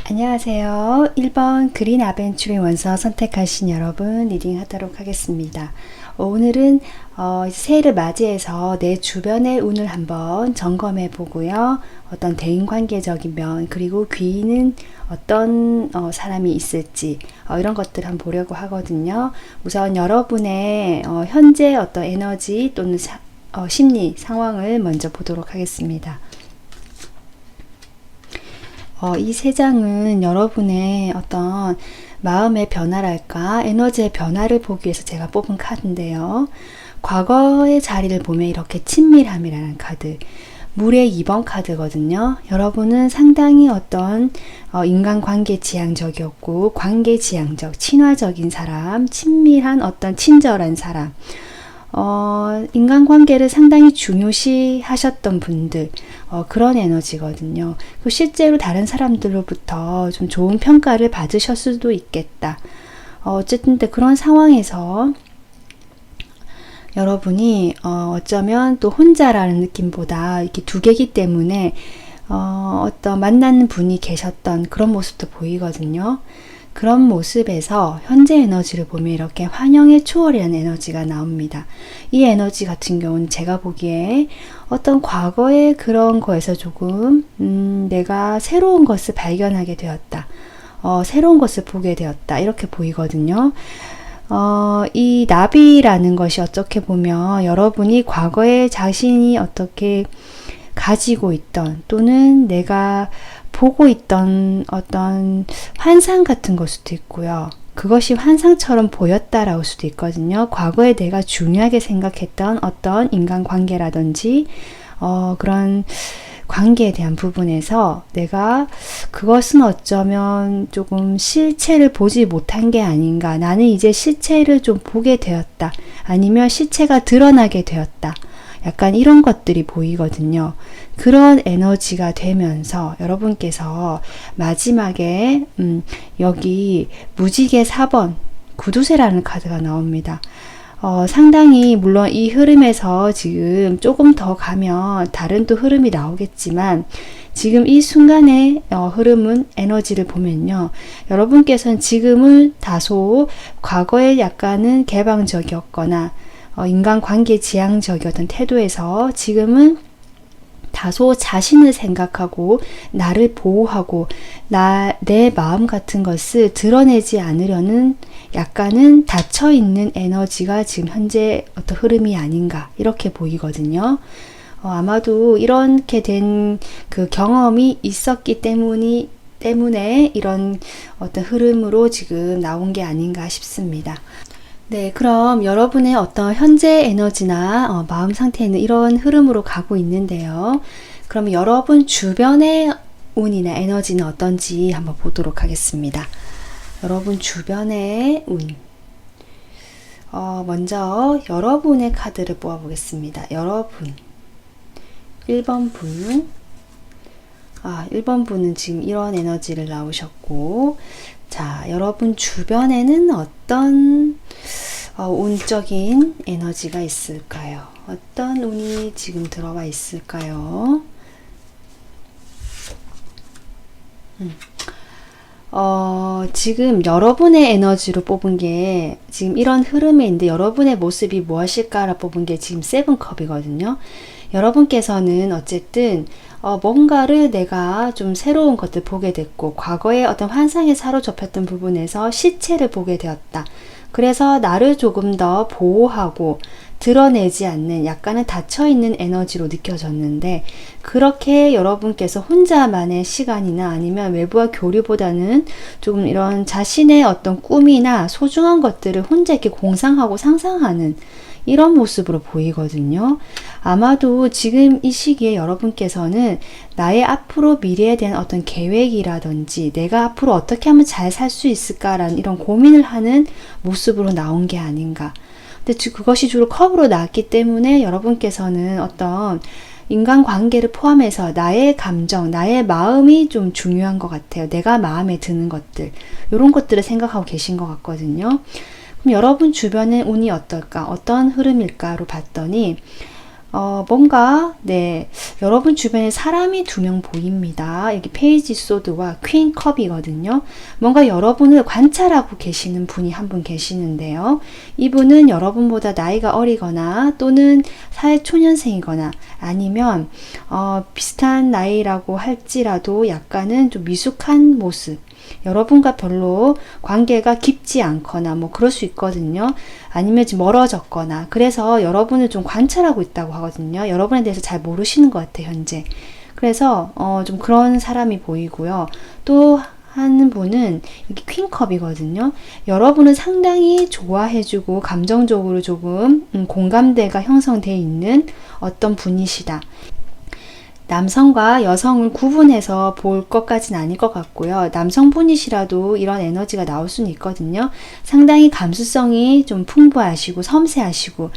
안녕하세요. 1번 그린 아벤츄리 원서 선택하신 여러분 리딩 하도록 하겠습니다. 오늘은 새해를 맞이해서 내 주변의 운을 한번 점검해 보고요. 어떤 대인관계적인 면 그리고 귀인은 어떤 사람이 있을지 이런 것들 한번 보려고 하거든요. 우선 여러분의 현재 어떤 에너지 또는 심리 상황을 먼저 보도록 하겠습니다. 이 세 장은 여러분의 어떤 마음의 변화랄까 에너지의 변화를 보기 위해서 제가 뽑은 카드인데요. 과거의 자리를 보면 이렇게 친밀함이라는 카드, 물의 2번 카드거든요. 여러분은 상당히 어떤 인간관계 지향적이었고 관계 지향적, 친화적인 사람, 친밀한 어떤 친절한 사람, 인간관계를 상당히 중요시 하셨던 분들, 그런 에너지거든요. 실제로 다른 사람들로부터 좀 좋은 평가를 받으실 수도 있겠다. 어쨌든 그런 상황에서 여러분이 어쩌면 또 혼자라는 느낌보다 이렇게 두 개이기 때문에 어떤 만나는 분이 계셨던 그런 모습도 보이거든요. 그런 모습에서 현재 에너지를 보면 이렇게 환영의 초월이라는 에너지가 나옵니다. 이 에너지 같은 경우는 제가 보기에 어떤 과거의 그런 거에서 조금 내가 새로운 것을 발견하게 되었다. 새로운 것을 보게 되었다. 이렇게 보이거든요. 이 나비라는 것이 어떻게 보면 여러분이 과거에 자신이 어떻게 가지고 있던 또는 내가 보고 있던 어떤 환상 같은 걸 수도 있고요. 그것이 환상처럼 보였다라고 수도 있거든요. 과거에 내가 중요하게 생각했던 어떤 인간관계라든지 그런 관계에 대한 부분에서 내가 그것은 어쩌면 조금 실체를 보지 못한 게 아닌가. 나는 이제 실체를 좀 보게 되었다. 아니면 실체가 드러나게 되었다. 약간 이런 것들이 보이거든요. 그런 에너지가 되면서 여러분께서 마지막에 여기 무지개 4번 구두쇠라는 카드가 나옵니다. 상당히 물론 이 흐름에서 지금 조금 더 가면 다른 또 흐름이 나오겠지만 지금 이 순간의 흐름은 에너지를 보면요. 여러분께서는 지금은 다소 과거에 약간은 개방적이었거나 인간관계 지향적이었던 태도에서 지금은 다소 자신을 생각하고 나를 보호하고 내 마음 같은 것을 드러내지 않으려는 약간은 닫혀있는 에너지가 지금 현재 어떤 흐름이 아닌가 이렇게 보이거든요. 아마도 이렇게 된 그 경험이 있었기 때문에 이런 어떤 흐름으로 지금 나온 게 아닌가 싶습니다. 네, 그럼 여러분의 어떤 현재 에너지나 마음 상태에는 이런 흐름으로 가고 있는데요. 그럼 여러분 주변의 운이나 에너지는 어떤지 한번 보도록 하겠습니다. 여러분 주변의 운. 먼저 여러분의 카드를 뽑아보겠습니다. 여러분. 1번 분. 1번 분은 지금 이런 에너지를 나오셨고, 자, 여러분 주변에는 어떤 운적인 에너지가 있을까요? 어떤 운이 지금 들어와 있을까요? 지금 여러분의 에너지로 뽑은 게 지금 이런 흐름에 있는데 여러분의 모습이 무엇일까라 뽑은 게 지금 세븐컵이거든요. 여러분께서는 어쨌든 뭔가를 내가 좀 새로운 것들 보게 됐고 과거에 어떤 환상에 사로잡혔던 부분에서 시체를 보게 되었다. 그래서 나를 조금 더 보호하고 드러내지 않는 약간은 닫혀있는 에너지로 느껴졌는데 그렇게 여러분께서 혼자만의 시간이나 아니면 외부와 교류보다는 조금 이런 자신의 어떤 꿈이나 소중한 것들을 혼자 이렇게 공상하고 상상하는 이런 모습으로 보이거든요. 아마도 지금 이 시기에 여러분께서는 나의 앞으로 미래에 대한 어떤 계획이라든지 내가 앞으로 어떻게 하면 잘 살 수 있을까라는 이런 고민을 하는 모습으로 나온 게 아닌가. 근데 그것이 주로 컵으로 나왔기 때문에 여러분께서는 어떤 인간관계를 포함해서 나의 감정, 나의 마음이 좀 중요한 것 같아요. 내가 마음에 드는 것들, 이런 것들을 생각하고 계신 것 같거든요. 그럼 여러분 주변의 운이 어떨까? 어떤 흐름일까로 봤더니 뭔가 여러분 주변에 사람이 2명 보입니다. 여기 페이지 소드와 퀸 컵이거든요. 뭔가 여러분을 관찰하고 계시는 분이 한 분 계시는데요. 이분은 여러분보다 나이가 어리거나 또는 사회초년생이거나 아니면 비슷한 나이라고 할지라도 약간은 좀 미숙한 모습, 여러분과 별로 관계가 깊지 않거나 뭐 그럴 수 있거든요. 아니면 지금 멀어졌거나 그래서 여러분을 좀 관찰하고 있다고 하거든요. 여러분에 대해서 잘 모르시는 것 같아요, 현재. 그래서 좀 그런 사람이 보이고요. 또 한 분은 이게 퀸컵이거든요. 여러분을 상당히 좋아해주고 감정적으로 조금 공감대가 형성되어 있는 어떤 분이시다. 남성과 여성을 구분해서 볼 것까지는 아닐 것 같고요. 남성분이시라도 이런 에너지가 나올 수는 있거든요. 상당히 감수성이 좀 풍부하시고 섬세하시고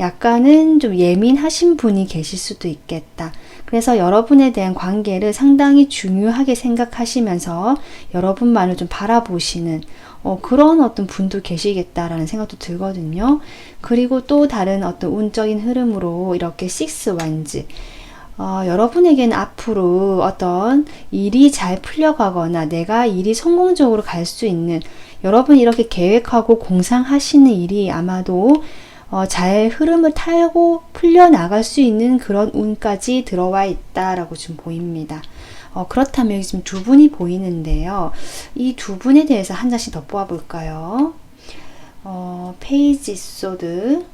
약간은 좀 예민하신 분이 계실 수도 있겠다. 그래서 여러분에 대한 관계를 상당히 중요하게 생각하시면서 여러분만을 좀 바라보시는 그런 어떤 분도 계시겠다라는 생각도 들거든요. 그리고 또 다른 어떤 운적인 흐름으로 이렇게 식스 완즈, 여러분에게는 앞으로 어떤 일이 잘 풀려가거나 내가 일이 성공적으로 갈 수 있는, 여러분이 이렇게 계획하고 공상하시는 일이 아마도 잘 흐름을 타고 풀려나갈 수 있는 그런 운까지 들어와 있다라고 지금 보입니다. 그렇다면 여기 지금 2분이 보이는데요. 이 2분에 대해서 한 장씩 더 뽑아볼까요? 페이지 소드.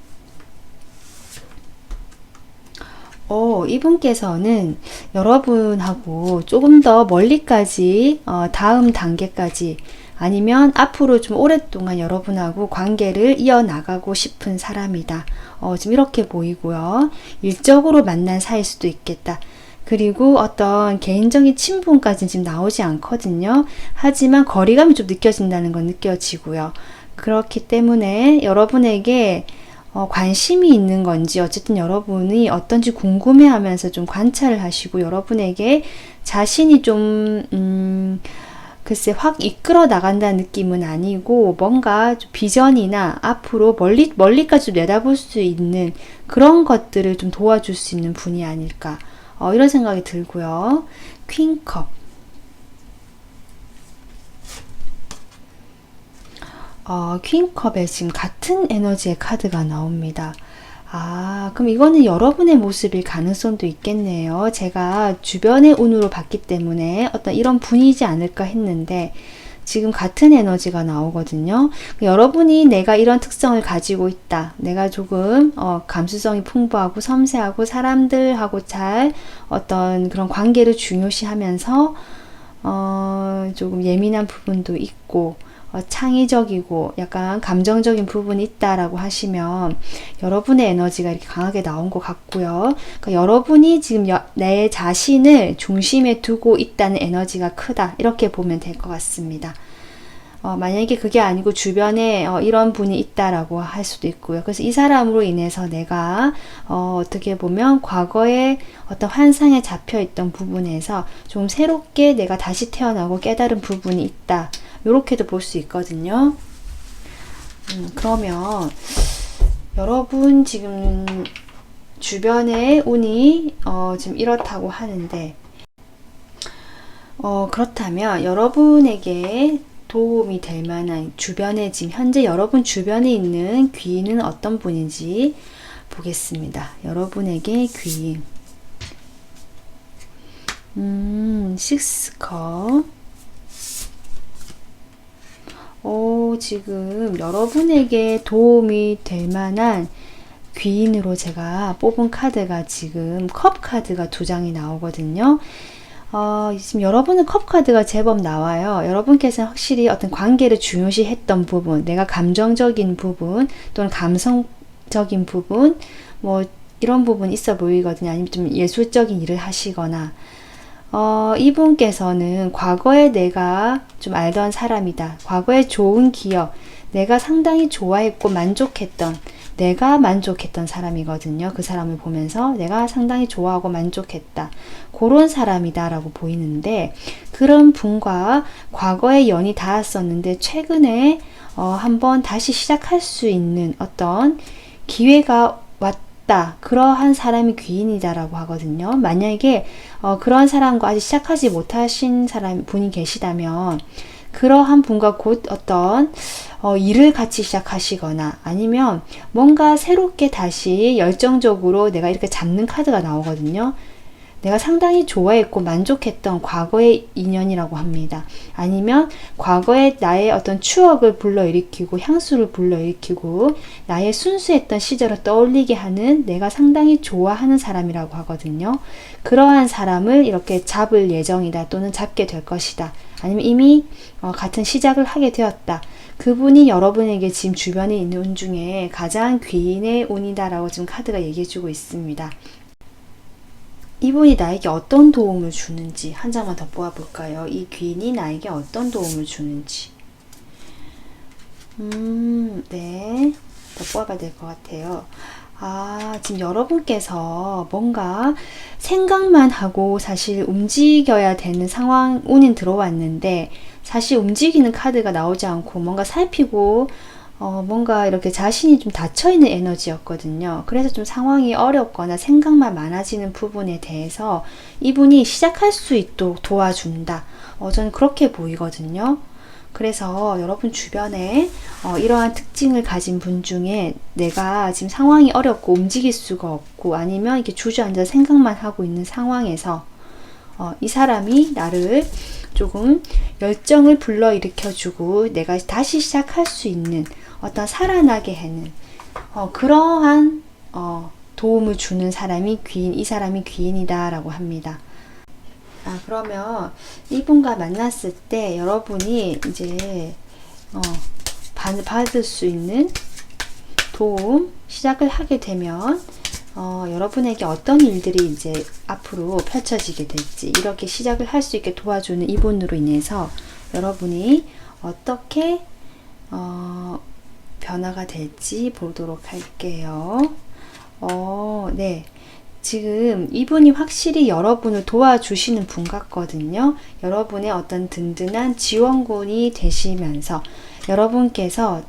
이분께서는 여러분하고 조금 더 멀리까지, 다음 단계까지, 아니면 앞으로 좀 오랫동안 여러분하고 관계를 이어나가고 싶은 사람이다. 지금 이렇게 보이고요. 일적으로 만난 사이일 수도 있겠다. 그리고 어떤 개인적인 친분까지는 지금 나오지 않거든요. 하지만 거리감이 좀 느껴진다는 건 느껴지고요. 그렇기 때문에 여러분에게 관심이 있는 건지 어쨌든 여러분이 어떤지 궁금해하면서 좀 관찰을 하시고 여러분에게 자신이 좀 글쎄 확 이끌어 나간다는 느낌은 아니고 뭔가 좀 비전이나 앞으로 멀리까지 내다볼 수 있는 그런 것들을 좀 도와줄 수 있는 분이 아닐까 이런 생각이 들고요. 퀸컵. 퀸컵에 지금 같은 에너지의 카드가 나옵니다. 그럼 이거는 여러분의 모습일 가능성도 있겠네요. 제가 주변의 운으로 봤기 때문에 어떤 이런 분이지 않을까 했는데 지금 같은 에너지가 나오거든요. 여러분이 내가 이런 특성을 가지고 있다. 내가 조금 감수성이 풍부하고 섬세하고 사람들하고 잘 어떤 그런 관계를 중요시하면서 조금 예민한 부분도 있고 창의적이고 약간 감정적인 부분이 있다라고 하시면 여러분의 에너지가 이렇게 강하게 나온 것 같고요. 그러니까 여러분이 지금 내 자신을 중심에 두고 있다는 에너지가 크다. 이렇게 보면 될 것 같습니다. 만약에 그게 아니고 주변에 이런 분이 있다라고 할 수도 있고요. 그래서 이 사람으로 인해서 내가 어떻게 보면 과거에 어떤 환상에 잡혀있던 부분에서 좀 새롭게 내가 다시 태어나고 깨달은 부분이 있다. 이렇게도 볼 수 있거든요. 그러면 여러분 지금 주변의 운이 지금 이렇다고 하는데 그렇다면 여러분에게 도움이 될 만한 주변에 지금 현재 여러분 주변에 있는 귀인은 어떤 분인지 보겠습니다. 여러분에게 귀인. 식스컵. 지금 여러분에게 도움이 될 만한 귀인으로 제가 뽑은 카드가 지금 컵 카드가 2장이 나오거든요. 지금 여러분은 컵 카드가 제법 나와요. 여러분께서는 확실히 어떤 관계를 중요시 했던 부분, 내가 감정적인 부분 또는 감성적인 부분 뭐 이런 부분 있어 보이거든요. 아니면 좀 예술적인 일을 하시거나 이분께서는 과거에 내가 좀 알던 사람이다. 과거에 좋은 기억, 내가 상당히 좋아했고 내가 만족했던 사람이거든요. 그 사람을 보면서 내가 상당히 좋아하고 만족했다. 그런 사람이다 라고 보이는데, 그런 분과 과거에 연이 닿았었는데 최근에 한번 다시 시작할 수 있는 어떤 기회가 왔다. 그러한 사람이 귀인이다 라고 하거든요. 만약에 그런 사람과 아직 시작하지 못하신 분이 계시다면 그러한 분과 곧 어떤 일을 같이 시작하시거나 아니면 뭔가 새롭게 다시 열정적으로 내가 이렇게 잡는 카드가 나오거든요. 내가 상당히 좋아했고 만족했던 과거의 인연이라고 합니다. 아니면 과거에 나의 어떤 추억을 불러일으키고 향수를 불러일으키고 나의 순수했던 시절을 떠올리게 하는 내가 상당히 좋아하는 사람이라고 하거든요. 그러한 사람을 이렇게 잡을 예정이다 또는 잡게 될 것이다. 아니면 이미 같은 시작을 하게 되었다. 그분이 여러분에게 지금 주변에 있는 운 중에 가장 귀인의 운이다 라고 지금 카드가 얘기해주고 있습니다. 이분이 나에게 어떤 도움을 주는지 한 장만 더 뽑아볼까요? 이 귀인이 나에게 어떤 도움을 주는지. 네. 더 뽑아봐야 될 것 같아요. 지금 여러분께서 뭔가 생각만 하고 사실 움직여야 되는 상황, 운이 들어왔는데 사실 움직이는 카드가 나오지 않고 뭔가 살피고 뭔가 이렇게 자신이 좀 닫혀있는 에너지였거든요. 그래서 좀 상황이 어렵거나 생각만 많아지는 부분에 대해서 이분이 시작할 수 있도록 도와준다. 저는 그렇게 보이거든요. 그래서 여러분 주변에 이러한 특징을 가진 분 중에 내가 지금 상황이 어렵고 움직일 수가 없고 아니면 이렇게 주저앉아 생각만 하고 있는 상황에서 이 사람이 나를 조금 열정을 불러일으켜주고 내가 다시 시작할 수 있는 어떤 살아나게 하는 그러한 도움을 주는 사람이 이 사람이 귀인이다 라고 합니다. 그러면 이분과 만났을 때 여러분이 이제 받을 수 있는 도움 시작을 하게 되면 여러분에게 어떤 일들이 이제 앞으로 펼쳐지게 될지 이렇게 시작을 할 수 있게 도와주는 이분으로 인해서 여러분이 어떻게 변화가 될지 보도록 할게요. 네. 지금 이분이 확실히 여러분을 도와주시는 분 같거든요. 여러분의 어떤 든든한 지원군이 되시면서 여러분께서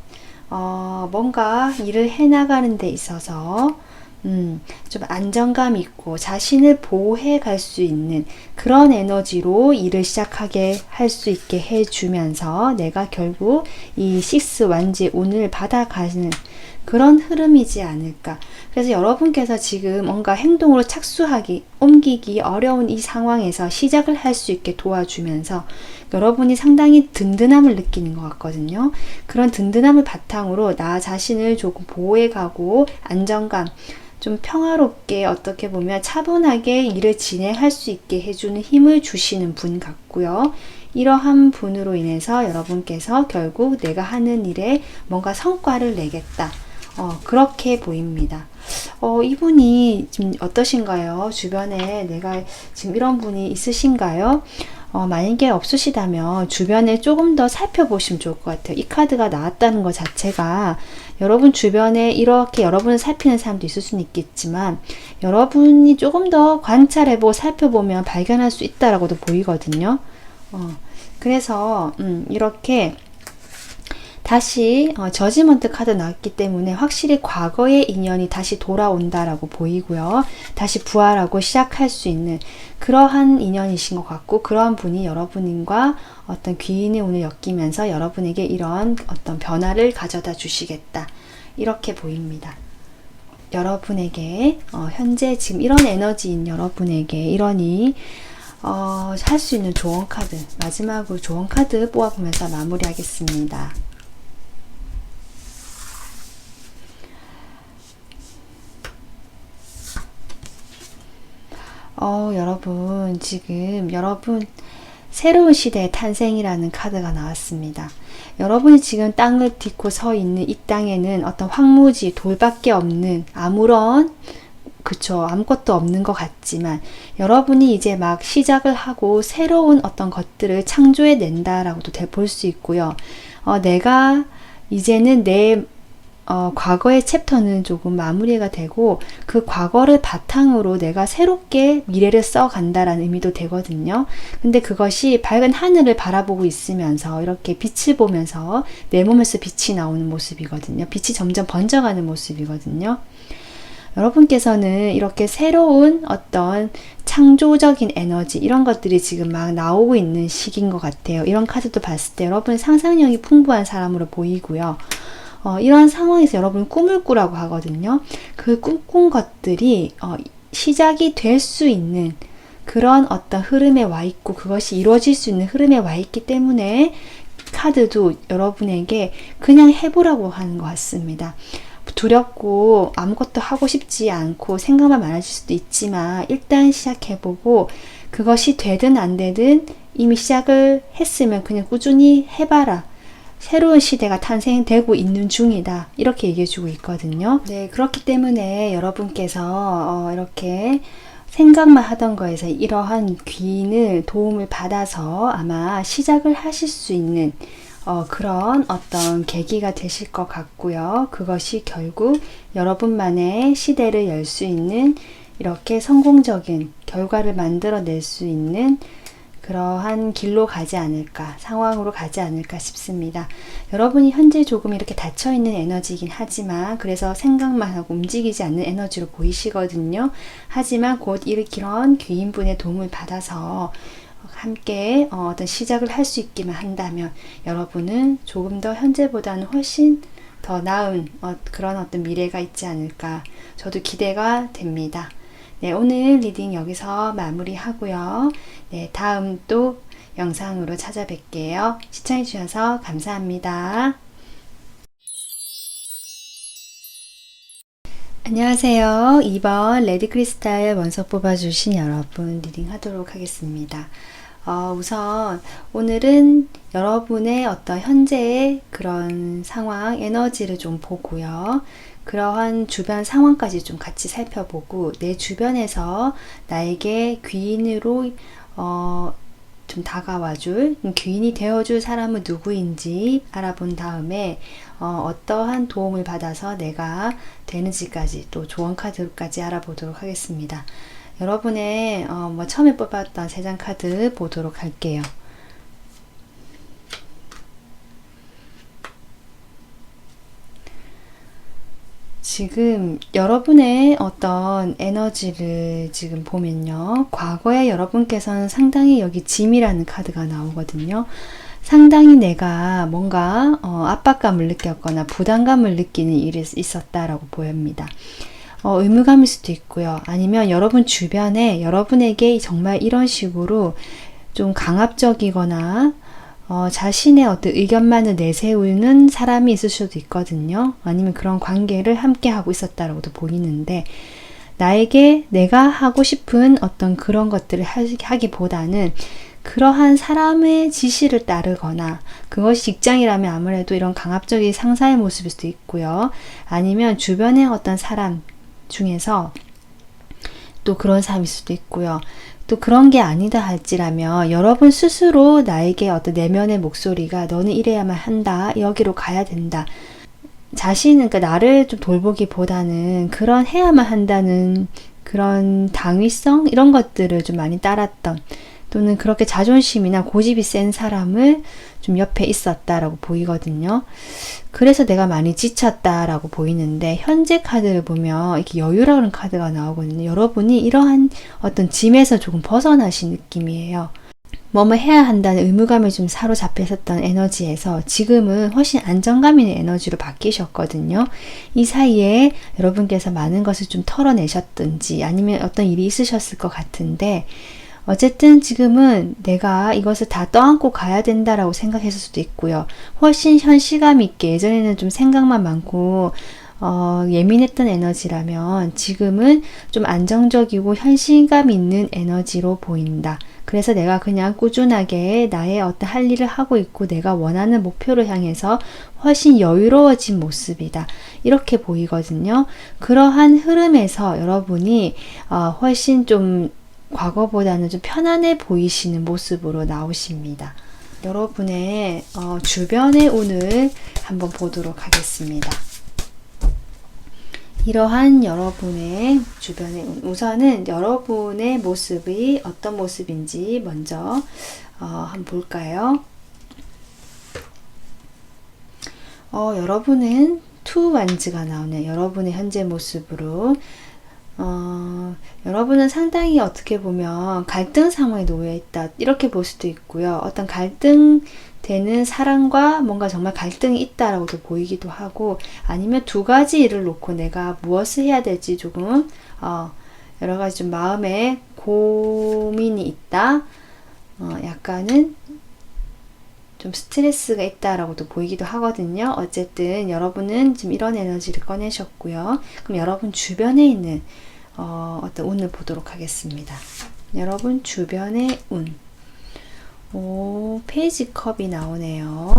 뭔가 일을 해나가는 데 있어서 좀 안정감 있고 자신을 보호해 갈 수 있는 그런 에너지로 일을 시작하게 할 수 있게 해주면서 내가 결국 이 식스 완지의 운을 받아가는 그런 흐름이지 않을까. 그래서 여러분께서 지금 뭔가 행동으로 옮기기 어려운 이 상황에서 시작을 할 수 있게 도와주면서 여러분이 상당히 든든함을 느끼는 것 같거든요. 그런 든든함을 바탕으로 나 자신을 조금 보호해가고 안정감, 좀 평화롭게 어떻게 보면 차분하게 일을 진행할 수 있게 해주는 힘을 주시는 분 같고요. 이러한 분으로 인해서 여러분께서 결국 내가 하는 일에 뭔가 성과를 내겠다. 그렇게 보입니다. 이분이 지금 어떠신가요? 주변에 내가 지금 이런 분이 있으신가요? 만약에 없으시다면 주변에 조금 더 살펴보시면 좋을 것 같아요. 이 카드가 나왔다는 것 자체가 여러분 주변에 이렇게 여러분을 살피는 사람도 있을 수는 있겠지만 여러분이 조금 더 관찰해보고 살펴보면 발견할 수 있다라고도 보이거든요. 그래서 이렇게 다시 저지먼트 카드 나왔기 때문에 확실히 과거의 인연이 다시 돌아온다라고 보이고요. 다시 부활하고 시작할 수 있는 그러한 인연이신 것 같고, 그러한 분이 여러분과 어떤 귀인의 운을 엮이면서 여러분에게 이런 어떤 변화를 가져다 주시겠다, 이렇게 보입니다. 여러분에게 현재 지금 이런 에너지인 여러분에게 이러니 할 수 있는 조언 카드, 마지막으로 조언 카드 뽑아보면서 마무리하겠습니다. 여러분, 지금 여러분 새로운 시대의 탄생이라는 카드가 나왔습니다. 여러분이 지금 땅을 딛고 서 있는 이 땅에는 어떤 황무지, 돌밖에 없는 아무것도 없는 것 같지만, 여러분이 이제 막 시작을 하고 새로운 어떤 것들을 창조해 낸다라고도 볼 수 있고요. 내가 이제는 내 과거의 챕터는 조금 마무리가 되고, 그 과거를 바탕으로 내가 새롭게 미래를 써간다라는 의미도 되거든요. 근데 그것이 밝은 하늘을 바라보고 있으면서 이렇게 빛을 보면서 내 몸에서 빛이 나오는 모습이거든요. 빛이 점점 번져가는 모습이거든요. 여러분께서는 이렇게 새로운 어떤 창조적인 에너지, 이런 것들이 지금 막 나오고 있는 시기인 것 같아요. 이런 카드도 봤을 때 여러분 상상력이 풍부한 사람으로 보이고요. 이런 상황에서 여러분 꿈을 꾸라고 하거든요. 그 꿈꾼 것들이 시작이 될 수 있는 그런 어떤 흐름에 와 있고, 그것이 이루어질 수 있는 흐름에 와 있기 때문에 카드도 여러분에게 그냥 해보라고 하는 것 같습니다. 두렵고 아무것도 하고 싶지 않고 생각만 많아질 수도 있지만, 일단 시작해보고 그것이 되든 안 되든 이미 시작을 했으면 그냥 꾸준히 해봐라. 새로운 시대가 탄생되고 있는 중이다, 이렇게 얘기해주고 있거든요. 네, 그렇기 때문에 여러분께서 이렇게 생각만 하던 거에서 이러한 귀인을 도움을 받아서 아마 시작을 하실 수 있는 그런 어떤 계기가 되실 것 같고요. 그것이 결국 여러분만의 시대를 열 수 있는, 이렇게 성공적인 결과를 만들어낼 수 있는 그러한 길로 가지 않을까, 상황으로 가지 않을까 싶습니다. 여러분이 현재 조금 이렇게 닫혀있는 에너지이긴 하지만, 그래서 생각만 하고 움직이지 않는 에너지로 보이시거든요. 하지만 곧 이런 귀인분의 도움을 받아서 함께 어떤 시작을 할 수 있기만 한다면, 여러분은 조금 더 현재보다는 훨씬 더 나은 그런 어떤 미래가 있지 않을까, 저도 기대가 됩니다. 네, 오늘 리딩 여기서 마무리하고요. 네, 다음 또 영상으로 찾아뵐게요. 시청해주셔서 감사합니다. 안녕하세요. 2번 레드크리스탈 원석 뽑아주신 여러분 리딩 하도록 하겠습니다. 우선 오늘은 여러분의 어떤 현재의 그런 상황, 에너지를 좀 보고요. 그러한 주변 상황까지 좀 같이 살펴보고, 내 주변에서 나에게 귀인으로 좀 다가와줄, 귀인이 되어줄 사람은 누구인지 알아본 다음에 어떠한 도움을 받아서 내가 되는지까지, 또 조언 카드까지 알아보도록 하겠습니다. 여러분의 처음에 뽑았던 3장 카드 보도록 할게요. 지금 여러분의 어떤 에너지를 지금 보면요, 과거에 여러분께서는 상당히 여기 짐이라는 카드가 나오거든요. 상당히 내가 뭔가 압박감을 느꼈거나 부담감을 느끼는 일이 있었다라고 보입니다. 의무감일 수도 있고요. 아니면 여러분 주변에 여러분에게 정말 이런 식으로 좀 강압적이거나 자신의 어떤 의견만을 내세우는 사람이 있을 수도 있거든요. 아니면 그런 관계를 함께 하고 있었다라고도 보이는데, 나에게 내가 하고 싶은 어떤 그런 것들을 하기보다는 그러한 사람의 지시를 따르거나, 그것이 직장이라면 아무래도 이런 강압적인 상사의 모습일 수도 있고요. 아니면 주변의 어떤 사람 중에서 또 그런 사람일 수도 있고요. 또 그런 게 아니다 할지라면 여러분 스스로 나에게 어떤 내면의 목소리가 너는 이래야만 한다, 여기로 가야 된다, 자신은, 그러니까 나를 좀 돌보기보다는 그런 해야만 한다는 그런 당위성, 이런 것들을 좀 많이 따랐던 또는 그렇게 자존심이나 고집이 센 사람을 좀 옆에 있었다라고 보이거든요. 그래서 내가 많이 지쳤다라고 보이는데, 현재 카드를 보면 이렇게 여유라는 카드가 나오거든요. 여러분이 이러한 어떤 짐에서 조금 벗어나신 느낌이에요. 뭐뭐 해야 한다는 의무감에 좀 사로잡혔었던 에너지에서 지금은 훨씬 안정감 있는 에너지로 바뀌셨거든요. 이 사이에 여러분께서 많은 것을 좀 털어내셨든지 아니면 어떤 일이 있으셨을 것 같은데, 어쨌든 지금은 내가 이것을 다 떠안고 가야 된다라고 생각했을 수도 있고요. 훨씬 현실감 있게, 예전에는 좀 생각만 많고 예민했던 에너지라면 지금은 좀 안정적이고 현실감 있는 에너지로 보인다. 그래서 내가 그냥 꾸준하게 나의 어떤 할 일을 하고 있고 내가 원하는 목표를 향해서 훨씬 여유로워진 모습이다. 이렇게 보이거든요. 그러한 흐름에서 여러분이 훨씬 좀 과거보다는 좀 편안해 보이시는 모습으로 나오십니다. 여러분의 주변의 운을 한번 보도록 하겠습니다. 이러한 여러분의 주변의 운, 우선은 여러분의 모습이 어떤 모습인지 먼저 한번 볼까요? 여러분은 투 완즈가 나오네요. 여러분의 현재 모습으로 여러분은 상당히 어떻게 보면 갈등 상황에 놓여 있다, 이렇게 볼 수도 있고요. 어떤 갈등되는 사람과 뭔가 정말 갈등이 있다라고도 보이기도 하고, 아니면 두 가지 일을 놓고 내가 무엇을 해야 될지 조금 여러 가지 좀 마음에 고민이 있다, 약간은 좀 스트레스가 있다라고도 보이기도 하거든요. 어쨌든 여러분은 지금 이런 에너지를 꺼내셨고요. 그럼 여러분 주변에 있는 어떤 운을 보도록 하겠습니다. 여러분 주변의 운. 오, 페이지 컵이 나오네요.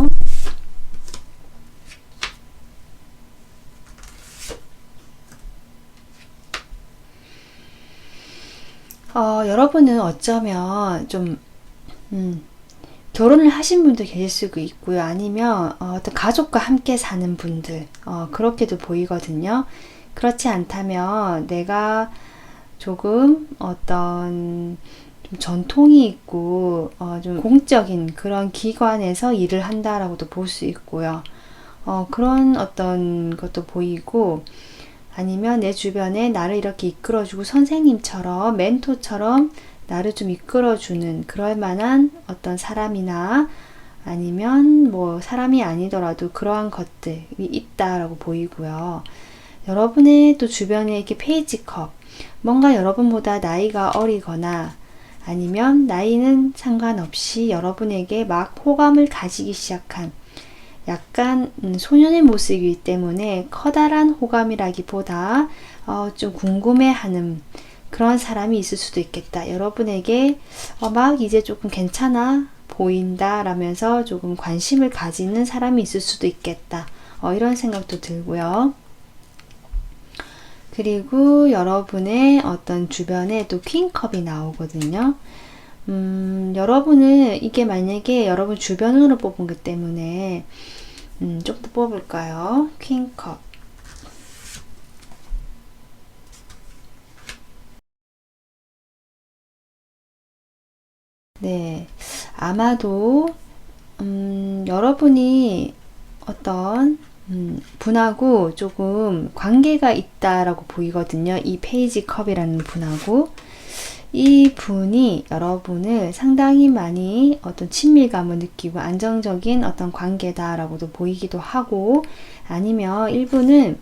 여러분은 어쩌면 좀 결혼을 하신 분도 계실 수도 있고요. 아니면 어떤 가족과 함께 사는 분들, 그렇게도 보이거든요. 그렇지 않다면 내가 조금 어떤 좀 전통이 있고 좀 공적인 그런 기관에서 일을 한다라고도 볼 수 있고요. 그런 어떤 것도 보이고, 아니면 내 주변에 나를 이렇게 이끌어주고 선생님처럼 멘토처럼 나를 좀 이끌어주는 그럴 만한 어떤 사람이나, 아니면 뭐 사람이 아니더라도 그러한 것들이 있다라고 보이고요. 여러분의 또 주변에 이렇게 페이지 컵, 뭔가 여러분보다 나이가 어리거나 아니면 나이는 상관없이 여러분에게 막 호감을 가지기 시작한 약간 소년의 모습이기 때문에 커다란 호감이라기보다 좀 궁금해하는 그런 사람이 있을 수도 있겠다. 여러분에게 막 이제 조금 괜찮아 보인다 라면서 조금 관심을 가지는 사람이 있을 수도 있겠다. 이런 생각도 들고요. 그리고 여러분의 어떤 주변에 또 퀸컵이 나오거든요. 여러분은 이게 만약에 여러분 주변으로 뽑은 것 때문에 좀 더 뽑을까요? 퀸컵. 네, 아마도 여러분이 어떤 분하고 조금 관계가 있다라고 보이거든요. 이 페이지 컵이라는 분하고. 이 분이 여러분을 상당히 많이 어떤 친밀감을 느끼고 안정적인 어떤 관계다라고도 보이기도 하고, 아니면 일부는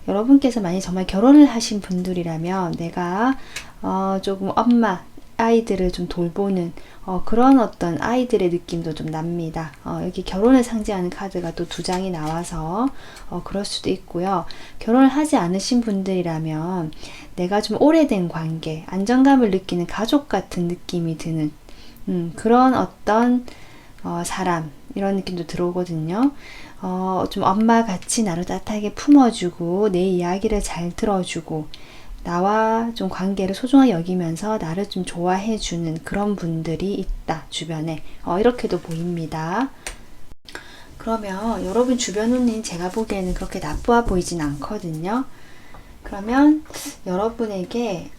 여러분께서 만약 정말 결혼을 하신 분들이라면 내가 조금 엄마, 아이들을 좀 돌보는 그런 어떤 아이들의 느낌도 좀 납니다. 여기 결혼을 상징하는 카드가 또 두 장이 나와서 그럴 수도 있고요. 결혼을 하지 않으신 분들이라면 내가 좀 오래된 관계, 안정감을 느끼는 가족 같은 느낌이 드는 그런 어떤 사람, 이런 느낌도 들어오거든요. 좀 엄마같이 나를 따뜻하게 품어주고 내 이야기를 잘 들어주고 나와 좀 관계를 소중하게 여기면서 나를 좀 좋아해주는 그런 분들이 있다, 주변에. 이렇게도 보입니다. 그러면 여러분 주변 운이 제가 보기에는 그렇게 나쁘아 보이진 않거든요. 그러면 여러분에게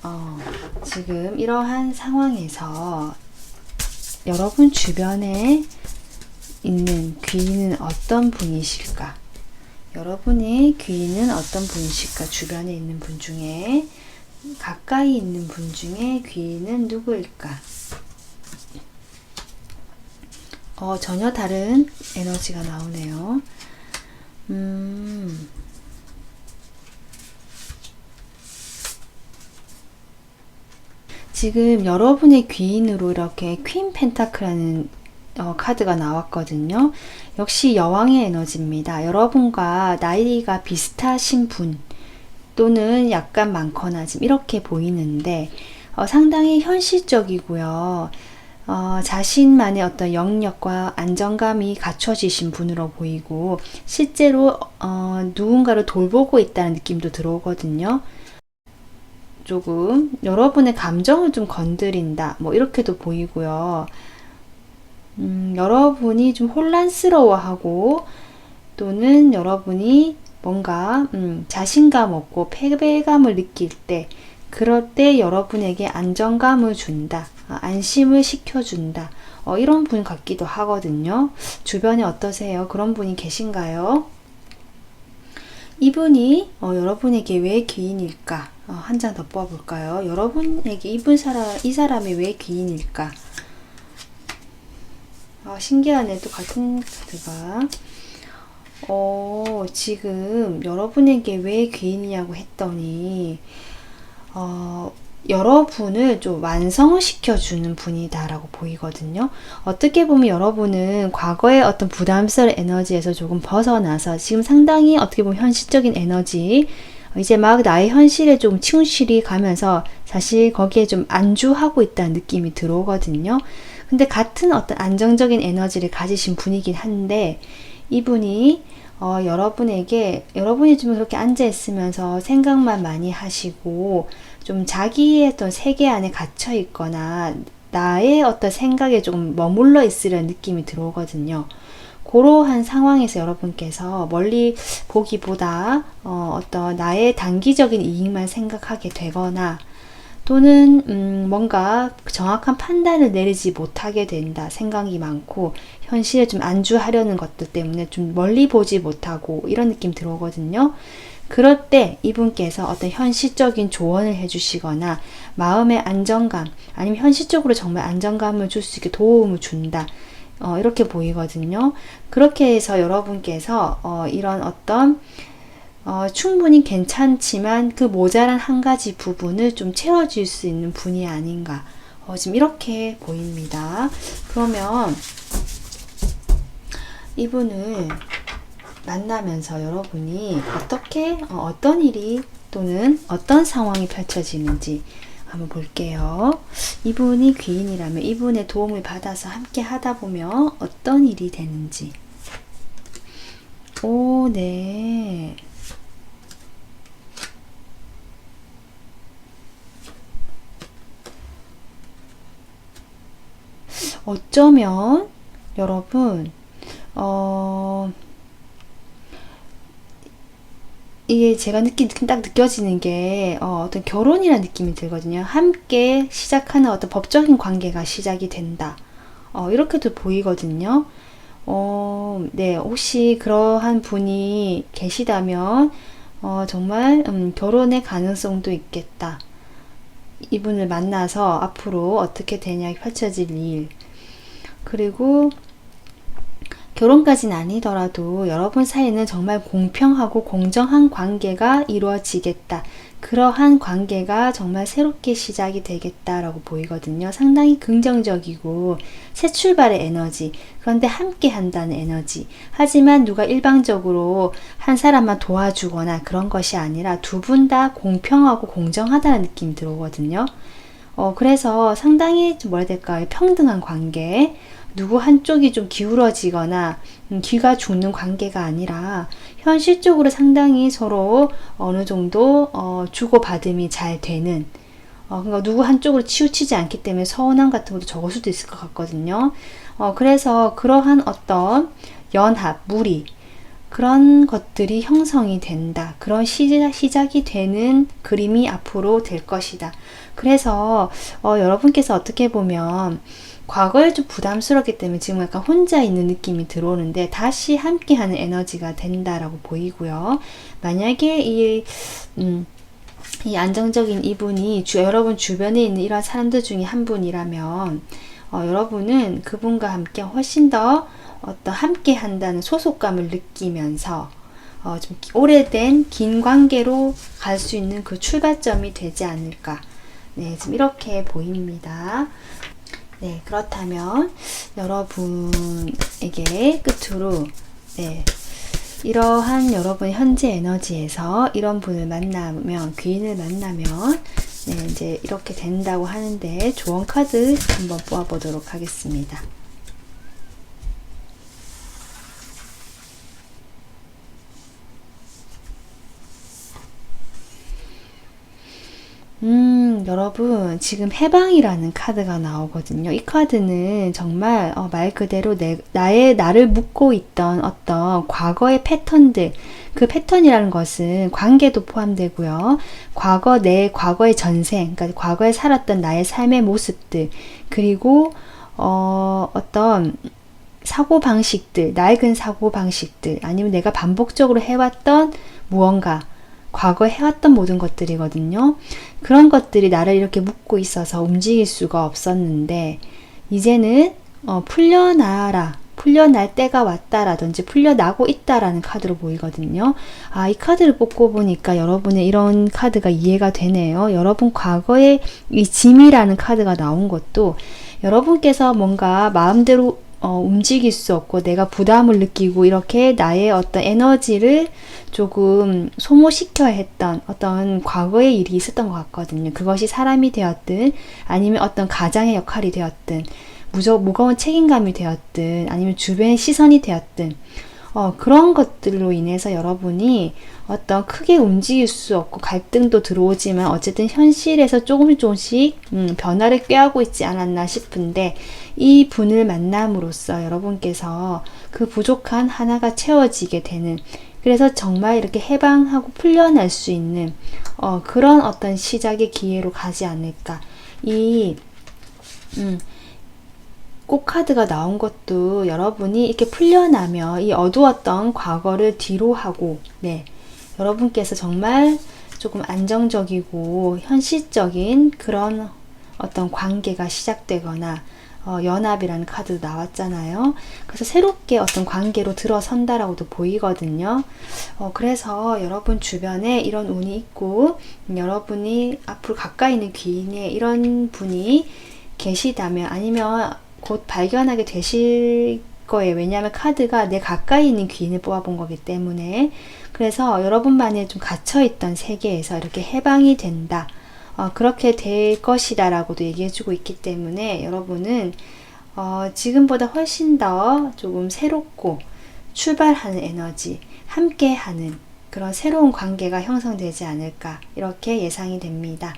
지금 이러한 상황에서 여러분 주변에 있는 귀인은 어떤 분이실까? 여러분의 귀인은 어떤 분이실까? 주변에 있는 분 중에, 가까이 있는 분 중에 귀인은 누구일까? 전혀 다른 에너지가 나오네요. 지금 여러분의 귀인으로 이렇게 퀸 펜타클이라는 카드가 나왔거든요. 역시 여왕의 에너지입니다. 여러분과 나이가 비슷하신 분 또는 약간 많거나 지금 이렇게 보이는데 상당히 현실적이고요. 자신만의 어떤 영역과 안정감이 갖춰지신 분으로 보이고 실제로 누군가를 돌보고 있다는 느낌도 들어오거든요. 조금 여러분의 감정을 좀 건드린다 뭐 이렇게도 보이고요. 여러분이 좀 혼란스러워하고 또는 여러분이 뭔가 자신감 없고 패배감을 느낄 때 그럴 때 여러분에게 안정감을 준다, 안심을 시켜준다, 이런 분 같기도 하거든요. 주변에 어떠세요? 그런 분이 계신가요? 이분이 여러분에게 왜 귀인일까? 한 장 더 뽑아볼까요? 여러분에게 이 사람이 왜 귀인일까? 신기하네. 또 같은 카드가. 지금 여러분에게 왜 귀인이냐고 했더니, 여러분을 좀 완성을 시켜주는 분이다라고 보이거든요. 어떻게 보면 여러분은 과거의 어떤 부담스러운 에너지에서 조금 벗어나서 지금 상당히 어떻게 보면 현실적인 에너지, 이제 막 나의 현실에 좀 충실히 가면서 사실 거기에 좀 안주하고 있다는 느낌이 들어오거든요. 근데 같은 어떤 안정적인 에너지를 가지신 분이긴 한데 이분이 여러분이 좀 그렇게 앉아 있으면서 생각만 많이 하시고 좀 자기의 어떤 세계 안에 gat혀 있거나 나의 어떤 생각에 좀 머물러 있으려는 느낌이 들어오거든요. 그러한 상황에서 여러분께서 멀리 보기보다 어떤 나의 단기적인 이익만 생각하게 되거나 또는 뭔가 정확한 판단을 내리지 못하게 된다 생각이 많고 현실에 좀 안주하려는 것들 때문에 좀 멀리 보지 못하고 이런 느낌 들어오거든요. 그럴 때 이분께서 어떤 현실적인 조언을 해주시거나 마음의 안정감 아니면 현실적으로 정말 안정감을 줄 수 있게 도움을 준다. 이렇게 보이거든요. 그렇게 해서 여러분께서 이런 어떤 충분히 괜찮지만 그 모자란 한 가지 부분을 좀 채워줄 수 있는 분이 아닌가 지금 이렇게 보입니다. 그러면 이분을 만나면서 여러분이 어떻게 어떤 일이 또는 어떤 상황이 펼쳐지는지 한번 볼게요. 이분이 귀인이라면 이분의 도움을 받아서 함께 하다 보면 어떤 일이 되는지. 오, 네. 어쩌면 여러분 이게 제가 딱 느껴지는 게 어떤 결혼이라는 느낌이 들거든요. 함께 시작하는 어떤 법적인 관계가 시작이 된다. 이렇게도 보이거든요. 네, 혹시 그러한 분이 계시다면 정말 결혼의 가능성도 있겠다. 이분을 만나서 앞으로 어떻게 되냐 펼쳐질 일 그리고 결혼까지는 아니더라도 여러분 사이에는 정말 공평하고 공정한 관계가 이루어지겠다. 그러한 관계가 정말 새롭게 시작이 되겠다라고 보이거든요. 상당히 긍정적이고 새 출발의 에너지, 그런데 함께 한다는 에너지. 하지만 누가 일방적으로 한 사람만 도와주거나 그런 것이 아니라 두 분 다 공평하고 공정하다는 느낌이 들어오거든요. 그래서 상당히 뭐라 해야 될까요? 평등한 관계. 누구 한쪽이 좀 기울어지거나 귀가 죽는 관계가 아니라 현실적으로 상당히 서로 어느 정도 주고받음이 잘 되는 그러니까 누구 한쪽으로 치우치지 않기 때문에 서운함 같은 것도 적을 수도 있을 것 같거든요. 그래서 그러한 어떤 연합, 무리 그런 것들이 형성이 된다. 그런 시작이 되는 그림이 앞으로 될 것이다. 그래서 여러분께서 어떻게 보면 과거에 좀 부담스럽기 때문에 지금 약간 혼자 있는 느낌이 들어오는데 다시 함께하는 에너지가 된다라고 보이고요. 만약에 이 안정적인 이분이 여러분 주변에 있는 이런 사람들 중에 한 분이라면 여러분은 그분과 함께 훨씬 더 함께 한다는 소속감을 느끼면서 좀 오래된 긴 관계로 갈 수 있는 그 출발점이 되지 않을까. 네, 지금 이렇게 보입니다. 네, 그렇다면 여러분에게 끝으로 네, 이러한 여러분의 현재 에너지에서 이런 분을 만나면, 귀인을 만나면 네, 이제 이렇게 된다고 하는데 조언 카드 한번 뽑아보도록 하겠습니다. 여러분 지금 해방이라는 카드가 나오거든요. 이 카드는 정말 말 그대로 나를 묶고 있던 어떤 과거의 패턴들, 그 패턴이라는 것은 관계도 포함되고요. 내 과거의 전생, 그러니까 과거에 살았던 나의 삶의 모습들, 그리고 어떤 사고방식들, 낡은 사고방식들, 아니면 내가 반복적으로 해왔던 무언가, 과거에 해왔던 모든 것들이거든요. 그런 것들이 나를 이렇게 묶고 있어서 움직일 수가 없었는데 이제는 풀려날 때가 왔다라든지 풀려나고 있다라는 카드로 보이거든요. 이 카드를 뽑고 보니까 여러분의 이런 카드가 이해가 되네요. 여러분 과거에 이 짐이라는 카드가 나온 것도 여러분께서 뭔가 마음대로 움직일 수 없고 내가 부담을 느끼고 이렇게 나의 어떤 에너지를 조금 소모시켜야 했던 어떤 과거의 일이 있었던 것 같거든요. 그것이 사람이 되었든 아니면 어떤 가장의 역할이 되었든 무거운 책임감이 되었든 아니면 주변의 시선이 되었든 그런 것들로 인해서 여러분이 어떤 크게 움직일 수 없고 갈등도 들어오지만 어쨌든 현실에서 조금씩 변화를 꾀하고 있지 않았나 싶은데 이 분을 만남으로써 여러분께서 그 부족한 하나가 채워지게 되는, 그래서 정말 이렇게 해방하고 풀려날 수 있는 그런 어떤 시작의 기회로 가지 않을까. 꽃카드가 나온 것도 여러분이 이렇게 풀려나며 이 어두웠던 과거를 뒤로 하고 여러분께서 정말 조금 안정적이고 현실적인 그런 어떤 관계가 시작되거나 연합이라는 카드도 나왔잖아요. 그래서 새롭게 어떤 관계로 들어선다라고도 보이거든요. 그래서 여러분 주변에 이런 운이 있고 여러분이 앞으로 가까이 있는 귀인에 이런 분이 계시다면 아니면 곧 발견하게 되실 거예요. 왜냐하면 카드가 내 가까이 있는 귀인을 뽑아본 거기 때문에. 그래서 여러분만의 좀 갇혀있던 세계에서 이렇게 해방이 된다. 그렇게 될 것이다 라고도 얘기해주고 있기 때문에 여러분은 지금보다 훨씬 더 조금 새롭고 출발하는 에너지, 함께하는 그런 새로운 관계가 형성되지 않을까 이렇게 예상이 됩니다.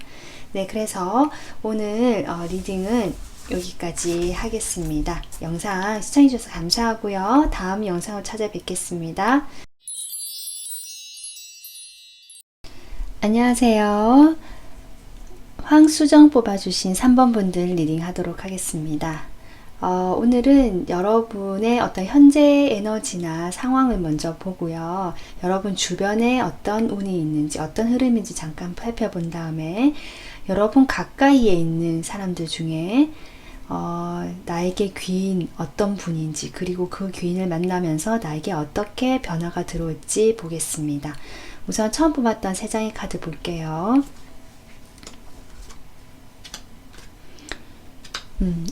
네, 그래서 오늘 리딩은 여기까지 하겠습니다. 영상 시청해주셔서 감사하고요. 다음 영상으로 찾아뵙겠습니다. 안녕하세요. 황수정 뽑아주신 3번 분들 리딩 하도록 하겠습니다. 오늘은 여러분의 어떤 현재 에너지나 상황을 먼저 보고요. 여러분 주변에 어떤 운이 있는지, 어떤 흐름인지 잠깐 살펴본 다음에 여러분 가까이에 있는 사람들 중에 나에게 귀인 어떤 분인지, 그리고 그 귀인을 만나면서 나에게 어떻게 변화가 들어올지 보겠습니다. 우선 처음 뽑았던 3장의 카드 볼게요.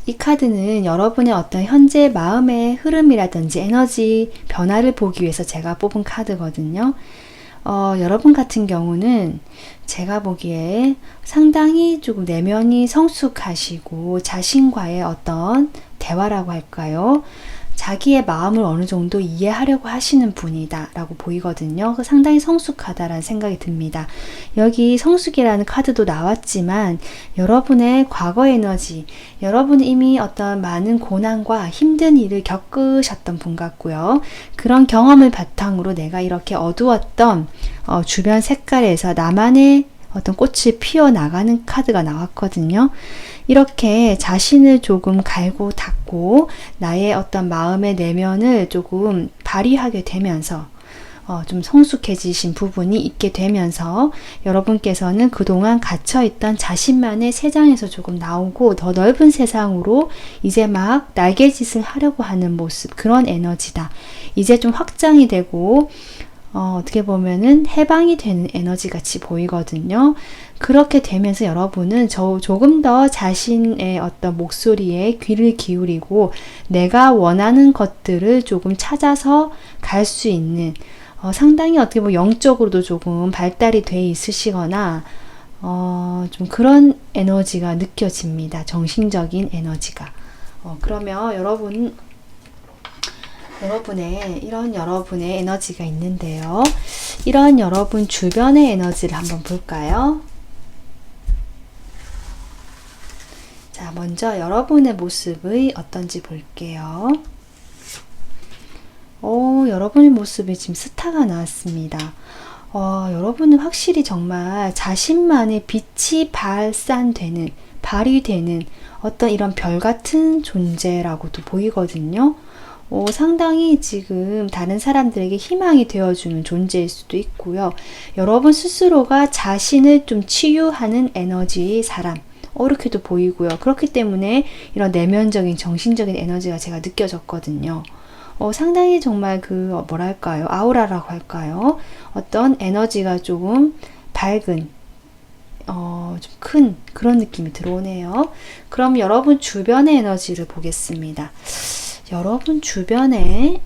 이 카드는 여러분의 어떤 현재 마음의 흐름이라든지 에너지 변화를 보기 위해서 제가 뽑은 카드거든요. 여러분 같은 경우는 제가 보기에 상당히 조금 내면이 성숙하시고 자신과의 어떤 대화라고 할까요? 자기의 마음을 어느 정도 이해하려고 하시는 분이다 라고 보이거든요. 상당히 성숙하다라는 생각이 듭니다. 여기 성숙이라는 카드도 나왔지만 여러분의 과거 에너지, 여러분은 이미 어떤 많은 고난과 힘든 일을 겪으셨던 분 같고요. 그런 경험을 바탕으로 내가 이렇게 어두웠던 주변 색깔에서 나만의 어떤 꽃이 피어나가는 카드가 나왔거든요. 이렇게 자신을 조금 갈고 닦고 나의 어떤 마음의 내면을 조금 발휘하게 되면서 좀 성숙해지신 부분이 있게 되면서 여러분께서는 그동안 갇혀있던 자신만의 세상에서 조금 나오고 더 넓은 세상으로 이제 막 날개짓을 하려고 하는 모습, 그런 에너지다. 이제 좀 확장이 되고 어떻게 보면은 해방이 되는 에너지 같이 보이거든요. 그렇게 되면서 여러분은 조금 더 자신의 어떤 목소리에 귀를 기울이고 내가 원하는 것들을 조금 찾아서 갈 수 있는 상당히 어떻게 보면 영적으로도 조금 발달이 돼 있으시거나 좀 그런 에너지가 느껴집니다. 정신적인 에너지가. 그러면 여러분의 에너지가 있는데요. 이런 여러분 주변의 에너지를 한번 볼까요? 자, 먼저 여러분의 모습이 어떤지 볼게요. 여러분의 모습에 지금 스타가 나왔습니다. 여러분은 확실히 정말 자신만의 빛이 발휘되는 어떤 이런 별 같은 존재라고도 보이거든요. 상당히 지금 다른 사람들에게 희망이 되어주는 존재일 수도 있고요. 여러분 스스로가 자신을 좀 치유하는 에너지의 사람. 이렇게도 보이고요. 그렇기 때문에 이런 내면적인 정신적인 에너지가 제가 느껴졌거든요. 상당히 정말 뭐랄까요? 아우라라고 할까요? 어떤 에너지가 조금 밝은, 좀 큰 그런 느낌이 들어오네요. 그럼 여러분 주변의 에너지를 보겠습니다. 여러분 주변에,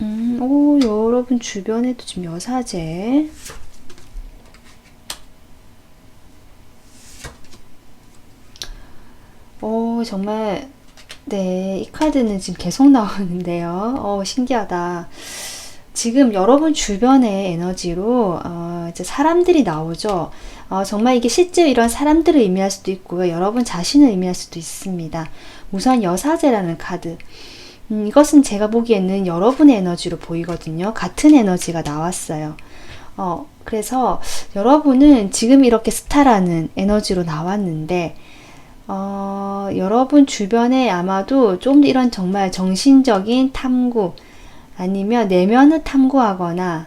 여러분 주변에도 지금 여사제, 정말, 네, 이 카드는 지금 계속 나오는데요. 신기하다. 지금 여러분 주변의 에너지로, 이제 사람들이 나오죠. 정말 이게 실제 이런 사람들을 의미할 수도 있고요. 여러분 자신을 의미할 수도 있습니다. 우선 여사제라는 카드. 이것은 제가 보기에는 여러분의 에너지로 보이거든요. 같은 에너지가 나왔어요. 그래서 여러분은 지금 이렇게 스타라는 에너지로 나왔는데, 여러분 주변에 아마도 좀 이런 정말 정신적인 탐구 아니면 내면을 탐구하거나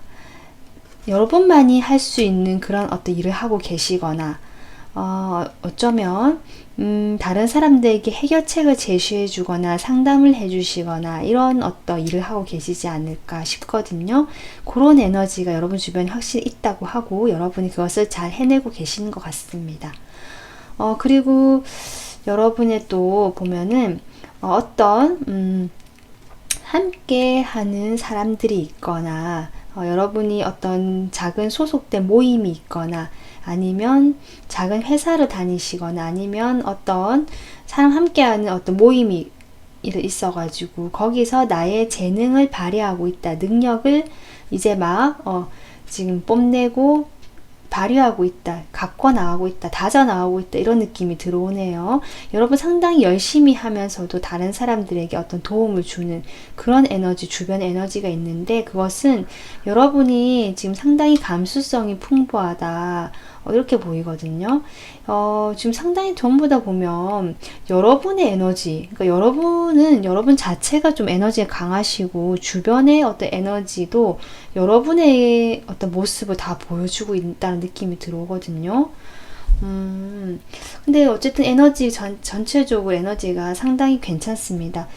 여러분만이 할 수 있는 그런 어떤 일을 하고 계시거나 어쩌면 다른 사람들에게 해결책을 제시해 주거나 상담을 해 주시거나 이런 어떤 일을 하고 계시지 않을까 싶거든요. 그런 에너지가 여러분 주변에 확실히 있다고 하고 여러분이 그것을 잘 해내고 계시는 것 같습니다. 그리고 여러분의 또 보면은 어떤 함께 하는 사람들이 있거나 여러분이 어떤 작은 소속된 모임이 있거나 아니면 작은 회사를 다니시거나 아니면 어떤 사람 함께하는 어떤 모임이 있어가지고 거기서 나의 재능을 발휘하고 있다. 능력을 이제 막 지금 뽐내고 발휘하고 있다, 갖고 나가고 있다, 다져 나가고 있다 이런 느낌이 들어오네요. 여러분 상당히 열심히 하면서도 다른 사람들에게 어떤 도움을 주는 그런 에너지, 주변 에너지가 있는데 그것은 여러분이 지금 상당히 감수성이 풍부하다 이렇게 보이거든요. 지금 상당히 전부 다 보면 여러분의 에너지, 그러니까 여러분은 여러분 자체가 좀 에너지가 강하시고 주변의 어떤 에너지도 여러분의 어떤 모습을 다 보여주고 있다는 느낌이 들어오거든요. 근데 어쨌든 에너지 전체적으로 에너지가 상당히 괜찮습니다.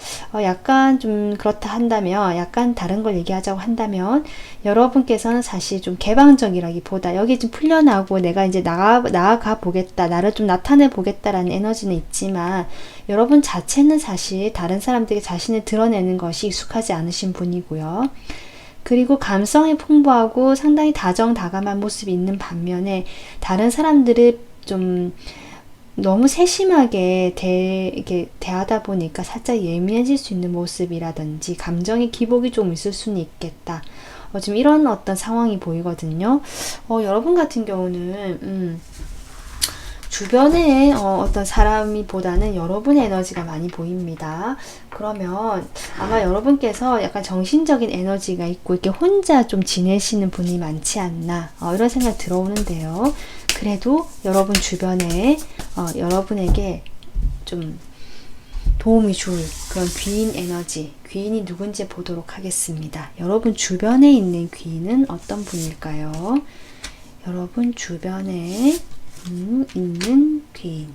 약간 좀 그렇다 한다면, 약간 다른 걸 얘기하자고 한다면, 여러분께서는 사실 좀 개방적이라기보다 여기 좀 풀려나고 내가 이제 나아가 보겠다, 나를 좀 나타내 보겠다라는 에너지는 있지만, 여러분 자체는 사실 다른 사람들에게 자신을 드러내는 것이 익숙하지 않으신 분이고요. 그리고 감성이 풍부하고 상당히 다정다감한 모습이 있는 반면에 다른 사람들을 좀 너무 세심하게 이렇게 대하다 보니까 살짝 예민해질 수 있는 모습이라든지 감정의 기복이 좀 있을 수는 있겠다. 지금 이런 어떤 상황이 보이거든요. 여러분 같은 경우는 주변에 어떤 사람이 보다는 여러분의 에너지가 많이 보입니다. 그러면 아마 여러분께서 약간 정신적인 에너지가 있고 이렇게 혼자 좀 지내시는 분이 많지 않나 이런 생각 들어오는데요. 그래도 여러분 주변에 여러분에게 좀 도움이 줄 그런 귀인 에너지, 귀인이 누군지 보도록 하겠습니다. 여러분 주변에 있는 귀인은 어떤 분일까요? 여러분 주변에 있는 귀인.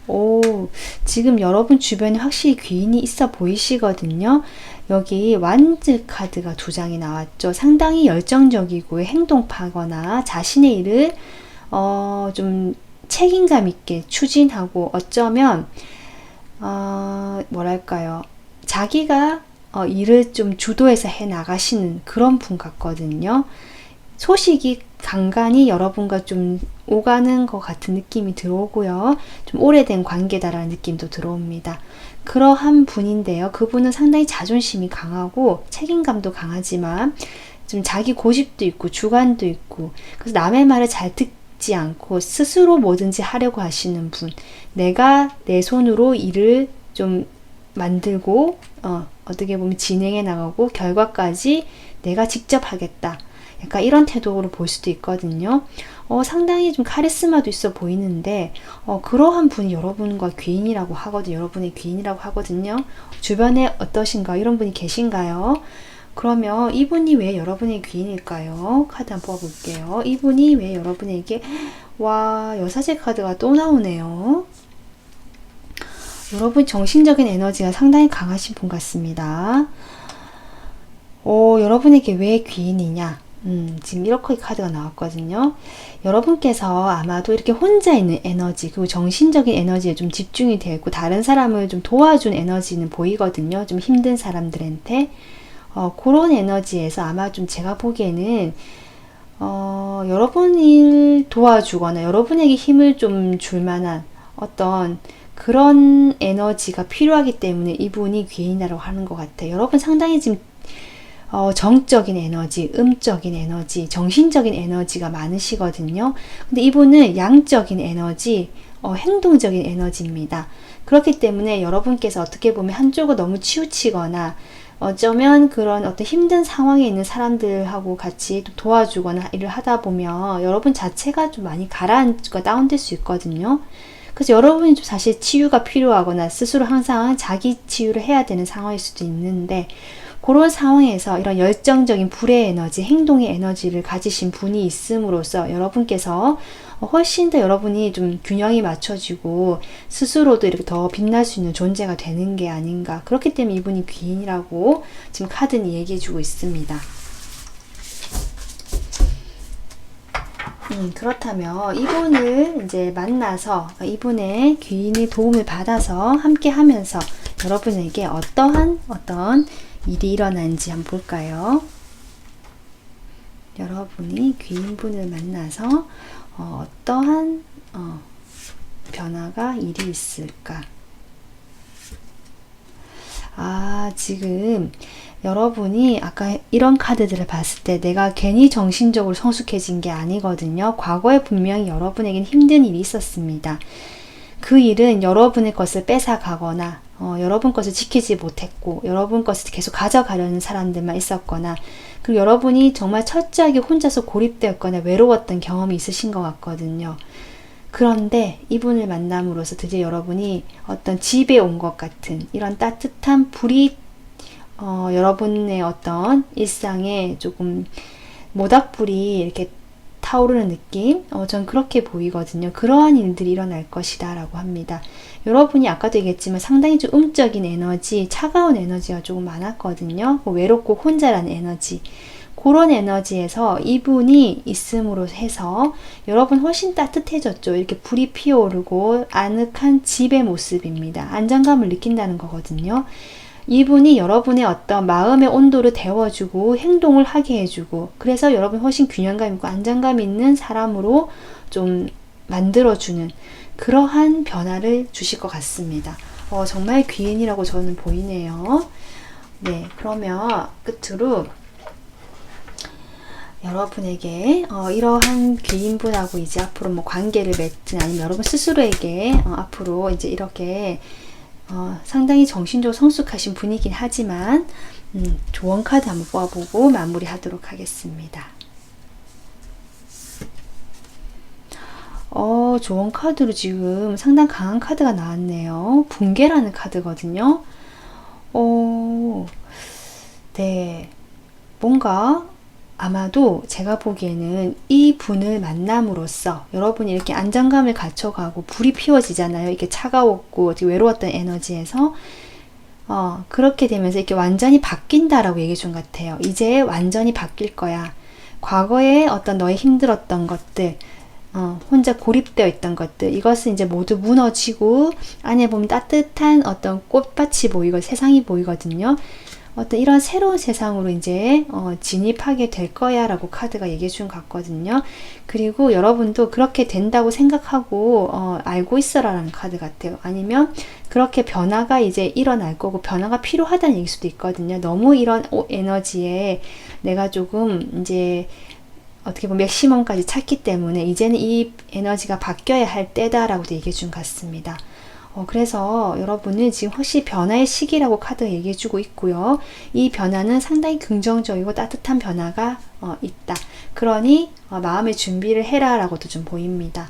오, 지금 여러분 주변에 확실히 귀인이 있어 보이시거든요. 여기 완즈 카드가 2장이 나왔죠. 상당히 열정적이고 행동파거나 자신의 일을 좀 책임감 있게 추진하고 어쩌면 뭐랄까요, 자기가 일을 좀 주도해서 해 나가시는 그런 분 같거든요. 소식이 간간히 여러분과 좀 오가는 것 같은 느낌이 들어오고요. 좀 오래된 관계다라는 느낌도 들어옵니다. 그러한 분인데요. 그분은 상당히 자존심이 강하고 책임감도 강하지만 좀 자기 고집도 있고 주관도 있고, 그래서 남의 말을 잘 듣지 않고 스스로 뭐든지 하려고 하시는 분. 내가 내 손으로 일을 좀 만들고 어떻게 보면 진행해 나가고 결과까지 내가 직접 하겠다. 약간 이런 태도로 볼 수도 있거든요. 상당히 좀 카리스마도 있어 보이는데 그러한 분이 여러분과 귀인이라고 하거든요. 여러분의 귀인이라고 하거든요. 주변에 어떠신가? 이런 분이 계신가요? 그러면 이분이 왜 여러분의 귀인일까요? 카드 한번 뽑아볼게요. 이분이 왜 여러분에게, 와, 여사제 카드가 또 나오네요. 여러분 정신적인 에너지가 상당히 강하신 분 같습니다. 여러분에게 왜 귀인이냐? 지금 이렇게 카드가 나왔거든요. 여러분께서 아마도 이렇게 혼자 있는 에너지, 그리고 정신적인 에너지에 좀 집중이 되어 있고 다른 사람을 좀 도와준 에너지는 보이거든요. 좀 힘든 사람들한테. 그런 에너지에서 아마 좀 제가 보기에는 여러분을 도와주거나 여러분에게 힘을 좀 줄 만한 어떤 그런 에너지가 필요하기 때문에 이분이 귀인이라고 하는 것 같아요. 여러분 상당히 지금 정적인 에너지, 음적인 에너지, 정신적인 에너지가 많으시거든요. 근데 이분은 양적인 에너지, 행동적인 에너지입니다. 그렇기 때문에 여러분께서 어떻게 보면 한쪽을 너무 치우치거나 어쩌면 그런 어떤 힘든 상황에 있는 사람들하고 같이 도와주거나 일을 하다 보면 여러분 자체가 좀 많이 가라앉고 다운될 수 있거든요. 그래서 여러분이 좀 사실 치유가 필요하거나 스스로 항상 자기 치유를 해야 되는 상황일 수도 있는데, 그런 상황에서 이런 열정적인 불의 에너지, 행동의 에너지를 가지신 분이 있음으로써 여러분께서 훨씬 더 여러분이 좀 균형이 맞춰지고 스스로도 이렇게 더 빛날 수 있는 존재가 되는 게 아닌가. 그렇기 때문에 이분이 귀인이라고 지금 카드는 얘기해주고 있습니다. 그렇다면 이분을 이제 만나서 이분의 귀인의 도움을 받아서 함께 하면서 여러분에게 어떤 일이 일어난지 한번 볼까요? 여러분이 귀인분을 만나서 어떠한 변화가 일이 있을까? 지금 여러분이 아까 이런 카드들을 봤을 때 내가 괜히 정신적으로 성숙해진 게 아니거든요. 과거에 분명히 여러분에겐 힘든 일이 있었습니다. 그 일은 여러분의 것을 뺏어가거나 여러분 것을 지키지 못했고 여러분 것을 계속 가져가려는 사람들만 있었거나, 그리고 여러분이 정말 철저하게 혼자서 고립되었거나 외로웠던 경험이 있으신 것 같거든요. 그런데 이분을 만남으로써 드디어 여러분이 어떤 집에 온 것 같은 이런 따뜻한 불이 여러분의 어떤 일상에 조금 모닥불이 이렇게 타오르는 느낌? 전 그렇게 보이거든요. 그러한 일들이 일어날 것이다 라고 합니다. 여러분이 아까도 얘기했지만 상당히 좀 음적인 에너지, 차가운 에너지가 조금 많았거든요. 외롭고 혼자라는 에너지. 그런 에너지에서 이분이 있음으로 해서 여러분 훨씬 따뜻해졌죠. 이렇게 불이 피어오르고 아늑한 집의 모습입니다. 안정감을 느낀다는 거거든요. 이분이 여러분의 어떤 마음의 온도를 데워주고 행동을 하게 해주고, 그래서 여러분 훨씬 균형감 있고 안정감 있는 사람으로 좀 만들어주는 그러한 변화를 주실 것 같습니다. 정말 귀인이라고 저는 보이네요. 네, 그러면 끝으로 여러분에게 이러한 귀인분하고 이제 앞으로 뭐 관계를 맺든 아니면 여러분 스스로에게 앞으로 이제 이렇게 상당히 정신적으로 성숙하신 분이긴 하지만 조언 카드 한번 뽑아보고 마무리하도록 하겠습니다. 좋은 카드로 지금 상당히 강한 카드가 나왔네요. 붕괴라는 카드거든요. 네. 뭔가 아마도 제가 보기에는 이 분을 만남으로써 여러분이 이렇게 안정감을 갖춰가고 불이 피워지잖아요. 이렇게 차가웠고 외로웠던 에너지에서 그렇게 되면서 이렇게 완전히 바뀐다라고 얘기해 준 것 같아요. 이제 완전히 바뀔 거야. 과거에 어떤 너의 힘들었던 것들, 혼자 고립되어 있던 것들, 이것은 이제 모두 무너지고 안에 보면 따뜻한 어떤 꽃밭이 보이고 세상이 보이거든요. 어떤 이런 새로운 세상으로 이제 진입하게 될 거야 라고 카드가 얘기해 준 것 같거든요. 그리고 여러분도 그렇게 된다고 생각하고 알고 있어라 라는 카드 같아요. 아니면 그렇게 변화가 이제 일어날 거고 변화가 필요하다는 얘기일 수도 있거든요. 너무 이런 에너지에 내가 조금 이제 어떻게 보면 맥시멈까지 찼기 때문에 이제는 이 에너지가 바뀌어야 할 때다라고도 얘기해 준 것 같습니다. 그래서 여러분은 지금 확실히 변화의 시기라고 카드가 얘기해 주고 있고요. 이 변화는 상당히 긍정적이고 따뜻한 변화가 있다. 그러니 마음의 준비를 해라 라고도 좀 보입니다.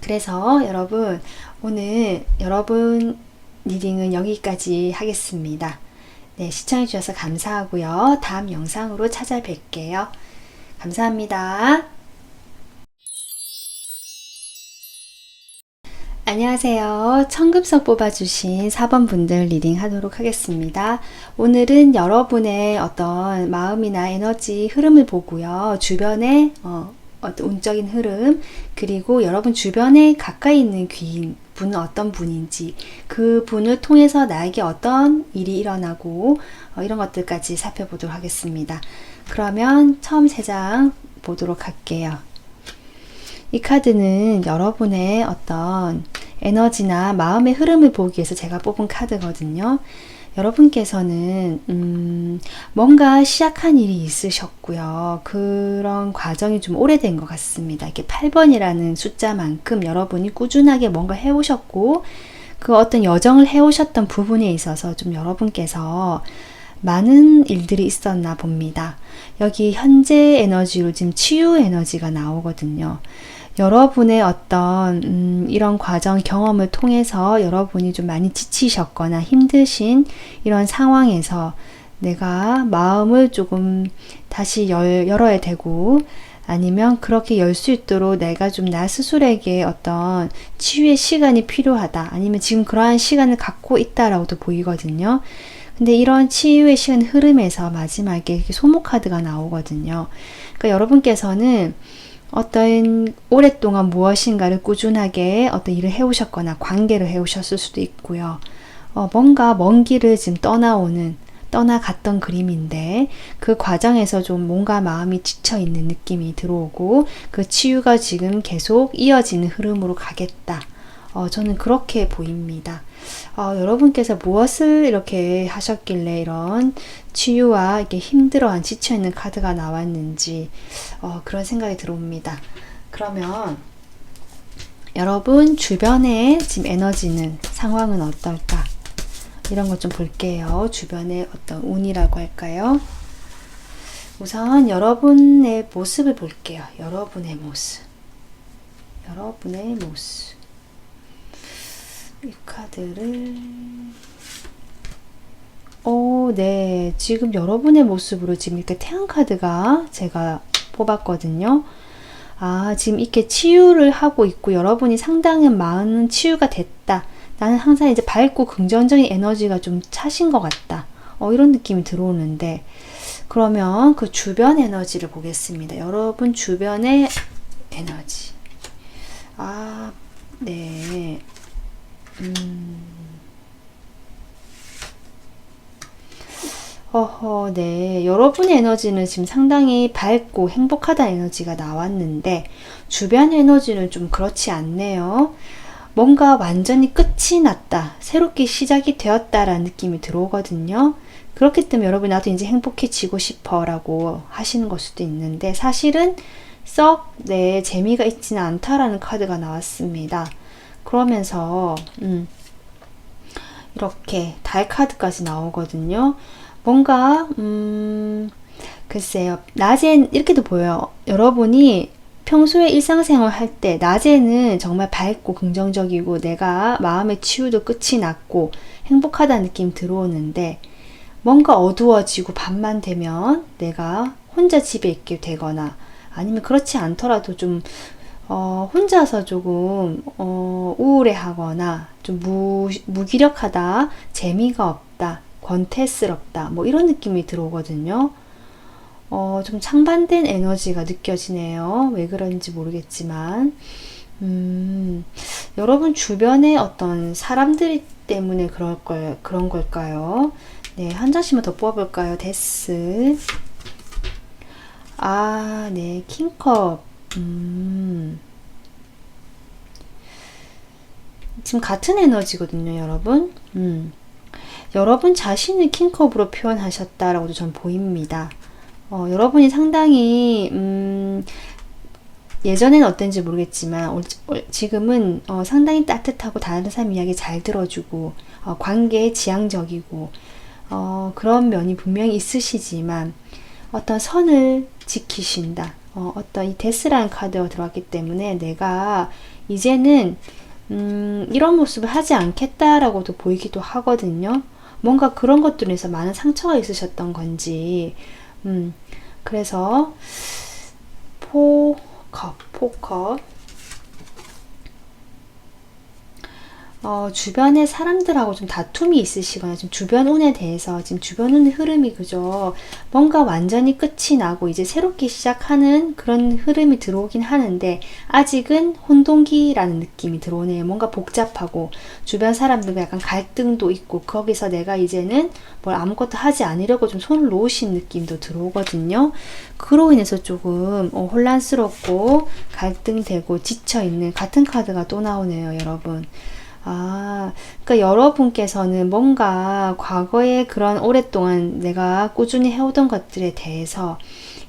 그래서 여러분 오늘 여러분 리딩은 여기까지 하겠습니다. 네, 시청해 주셔서 감사하고요. 다음 영상으로 찾아뵐게요. 감사합니다. 안녕하세요. 청금석 뽑아주신 4번 분들 리딩 하도록 하겠습니다. 오늘은 여러분의 어떤 마음이나 에너지 흐름을 보고요. 주변의 어떤 운적인 흐름, 그리고 여러분 주변에 가까이 있는 귀인 분은 어떤 분인지, 그 분을 통해서 나에게 어떤 일이 일어나고 이런 것들까지 살펴보도록 하겠습니다. 그러면 처음 3장 보도록 할게요. 이 카드는 여러분의 어떤 에너지나 마음의 흐름을 보기 위해서 제가 뽑은 카드거든요. 여러분께서는 뭔가 시작한 일이 있으셨고요. 그런 과정이 좀 오래된 것 같습니다. 이렇게 8번이라는 숫자만큼 여러분이 꾸준하게 뭔가 해오셨고 그 어떤 여정을 해오셨던 부분에 있어서 좀 여러분께서 많은 일들이 있었나 봅니다. 여기 현재 에너지로 지금 치유 에너지가 나오거든요. 여러분의 어떤 이런 과정 경험을 통해서 여러분이 좀 많이 지치셨거나 힘드신 이런 상황에서 내가 마음을 조금 다시 열어야 되고, 아니면 그렇게 열 수 있도록 내가 좀 나 스스로에게 어떤 치유의 시간이 필요하다, 아니면 지금 그러한 시간을 갖고 있다라고도 보이거든요. 근데 이런 치유의 시간 흐름에서 마지막에 이렇게 소모 카드가 나오거든요. 그러니까 여러분께서는 어떤 오랫동안 무엇인가를 꾸준하게 어떤 일을 해오셨거나 관계를 해오셨을 수도 있고요. 뭔가 먼 길을 지금 떠나갔던 그림인데 그 과정에서 좀 뭔가 마음이 지쳐있는 느낌이 들어오고 그 치유가 지금 계속 이어지는 흐름으로 가겠다. 저는 그렇게 보입니다. 여러분께서 무엇을 이렇게 하셨길래 이런 치유와 이렇게 힘들어한 지쳐있는 카드가 나왔는지 그런 생각이 들어옵니다. 그러면 여러분 주변의 지금 에너지는 상황은 어떨까? 이런 것 좀 볼게요. 주변의 어떤 운이라고 할까요? 우선 여러분의 모습을 볼게요. 여러분의 모습. 이 카드를 네, 지금 여러분의 모습으로 지금 이렇게 태양 카드가 제가 뽑았거든요. 지금 이렇게 치유를 하고 있고 여러분이 상당히 많은 치유가 됐다. 나는 항상 이제 밝고 긍정적인 에너지가 좀 차신 것 같다. 이런 느낌이 들어오는데, 그러면 그 주변 에너지를 보겠습니다. 여러분 주변의 에너지. 네. 네. 여러분의 에너지는 지금 상당히 밝고 행복하다는 에너지가 나왔는데, 주변 에너지는 좀 그렇지 않네요. 뭔가 완전히 끝이 났다. 새롭게 시작이 되었다라는 느낌이 들어오거든요. 그렇기 때문에 여러분 나도 이제 행복해지고 싶어 라고 하시는 걸 수도 있는데, 사실은 썩 재미가 있지는 않다라는 카드가 나왔습니다. 그러면서 이렇게 달 카드까지 나오거든요. 뭔가 글쎄요, 낮엔 이렇게도 보여요. 여러분이 평소에 일상생활 할 때 낮에는 정말 밝고 긍정적이고 내가 마음의 치유도 끝이 났고 행복하다는 느낌 들어오는데 뭔가 어두워지고 밤만 되면 내가 혼자 집에 있게 되거나 아니면 그렇지 않더라도 좀 혼자서 조금 우울해하거나 좀 무기력하다, 재미가 없다, 권태스럽다 뭐 이런 느낌이 들어오거든요. 좀 창반된 에너지가 느껴지네요. 왜 그런지 모르겠지만 여러분 주변에 어떤 사람들 때문에 그런 걸까요? 네, 한 장씩만 더 뽑아볼까요? 데스. 아, 네, 킹컵. 지금 같은 에너지거든요, 여러분. 여러분 자신을 킹컵으로 표현하셨다라고도 전 보입니다. 여러분이 상당히 예전에는 어땠는지 모르겠지만 지금은 상당히 따뜻하고 다른 사람 이야기 잘 들어주고 관계에 지향적이고 그런 면이 분명히 있으시지만 어떤 선을 지키신다. 어떤 이 데스라는 카드가 들어왔기 때문에 내가 이제는 이런 모습을 하지 않겠다라고도 보이기도 하거든요. 뭔가 그런 것들에서 많은 상처가 있으셨던 건지 그래서 포컵 주변의 사람들하고 좀 다툼이 있으시거나 지금 주변 운에 대해서 지금 주변 운의 흐름이 그죠 뭔가 완전히 끝이 나고 이제 새롭게 시작하는 그런 흐름이 들어오긴 하는데 아직은 혼동기라는 느낌이 들어오네요. 뭔가 복잡하고 주변 사람들과 약간 갈등도 있고 거기서 내가 이제는 뭘 아무것도 하지 않으려고 좀 손을 놓으신 느낌도 들어오거든요. 그로 인해서 조금 혼란스럽고 갈등되고 지쳐있는 같은 카드가 또 나오네요, 여러분. 그러니까 여러분께서는 뭔가 과거에 그런 오랫동안 내가 꾸준히 해오던 것들에 대해서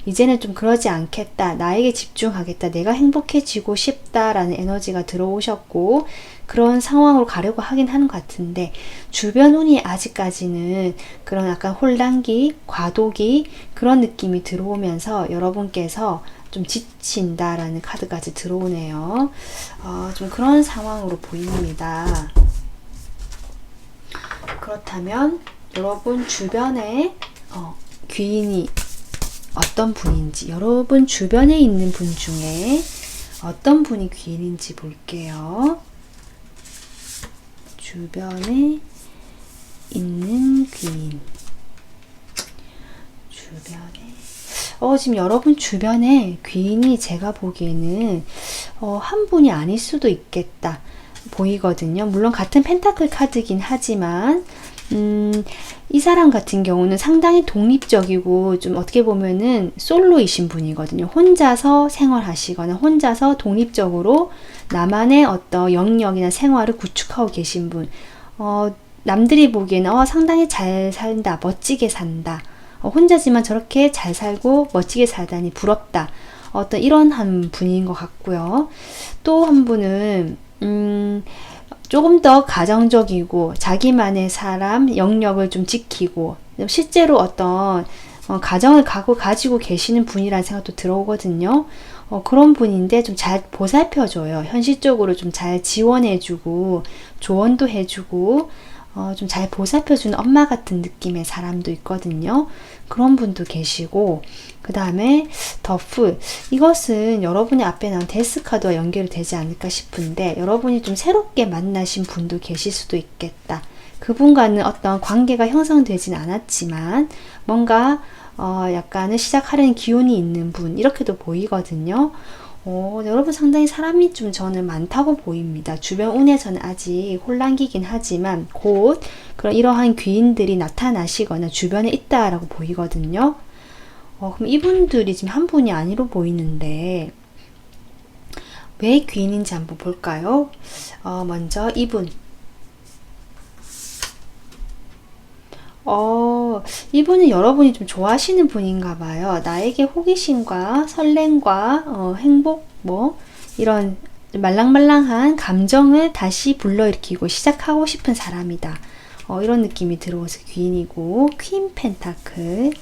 이제는 좀 그러지 않겠다. 나에게 집중하겠다. 내가 행복해지고 싶다라는 에너지가 들어오셨고 그런 상황으로 가려고 하긴 하는 것 같은데 주변 운이 아직까지는 그런 약간 혼란기, 과도기 그런 느낌이 들어오면서 여러분께서 좀 지친다라는 카드까지 들어오네요. 좀 그런 상황으로 보입니다. 그렇다면 여러분 주변에 귀인이 어떤 분인지 여러분 주변에 있는 분 중에 어떤 분이 귀인인지 볼게요. 주변에 있는 귀인 지금 여러분 주변에 귀인이 제가 보기에는 한 분이 아닐 수도 있겠다 보이거든요. 물론 같은 펜타클 카드긴 하지만 이 사람 같은 경우는 상당히 독립적이고 좀 어떻게 보면은 솔로이신 분이거든요. 혼자서 생활하시거나 혼자서 독립적으로 나만의 어떤 영역이나 생활을 구축하고 계신 분. 남들이 보기에는 상당히 잘 산다, 멋지게 산다. 혼자지만 저렇게 잘 살고 멋지게 살다니 부럽다. 어떤 이런 한 분인 것 같고요. 또 한 분은 조금 더 가정적이고 자기만의 사람 영역을 좀 지키고 실제로 어떤 가정을 가지고 계시는 분이라는 생각도 들어오거든요. 그런 분인데 좀 잘 보살펴줘요. 현실적으로 좀 잘 지원해주고 조언도 해주고 좀 잘 보살펴주는 엄마 같은 느낌의 사람도 있거든요. 그런 분도 계시고 그 다음에 더풀 이것은 여러분이 앞에 나온 데스카드와 연결이 되지 않을까 싶은데 여러분이 좀 새롭게 만나신 분도 계실 수도 있겠다. 그분과는 어떤 관계가 형성되진 않았지만 뭔가 약간은 시작하려는 기운이 있는 분 이렇게도 보이거든요. 여러분 상당히 사람이 좀 저는 많다고 보입니다. 주변 운에서는 아직 혼란기긴 하지만 곧 이러한 귀인들이 나타나시거나 주변에 있다라고 보이거든요. 그럼 이분들이 지금 한 분이 아니로 보이는데 왜 귀인인지 한번 볼까요? 먼저 이분. 이분은 여러분이 좀 좋아하시는 분인가 봐요. 나에게 호기심과 설렘과 행복 이런 말랑말랑한 감정을 다시 불러일으키고 시작하고 싶은 사람이다. 이런 느낌이 들어와서 귀인이고 퀸 펜타클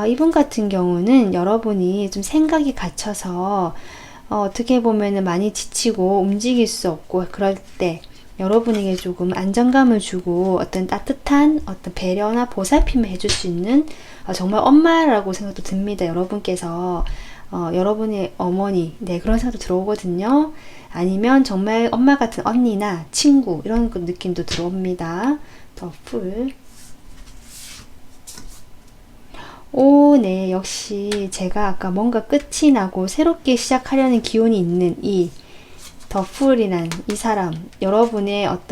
이분 같은 경우는 여러분이 좀 생각이 갇혀서 어떻게 보면은 많이 지치고 움직일 수 없고 그럴 때 여러분에게 조금 안정감을 주고 어떤 따뜻한 어떤 배려나 보살핌을 해줄 수 있는 정말 엄마라고 생각도 듭니다. 여러분께서 여러분의 어머니, 네, 그런 생각도 들어오거든요. 아니면 정말 엄마 같은 언니나 친구 이런 느낌도 들어옵니다. 더 풀. 오, 네, 역시 제가 아까 뭔가 끝이 나고 새롭게 시작하려는 기운이 있는 이 더 풀이란 이 사람, 여러분께서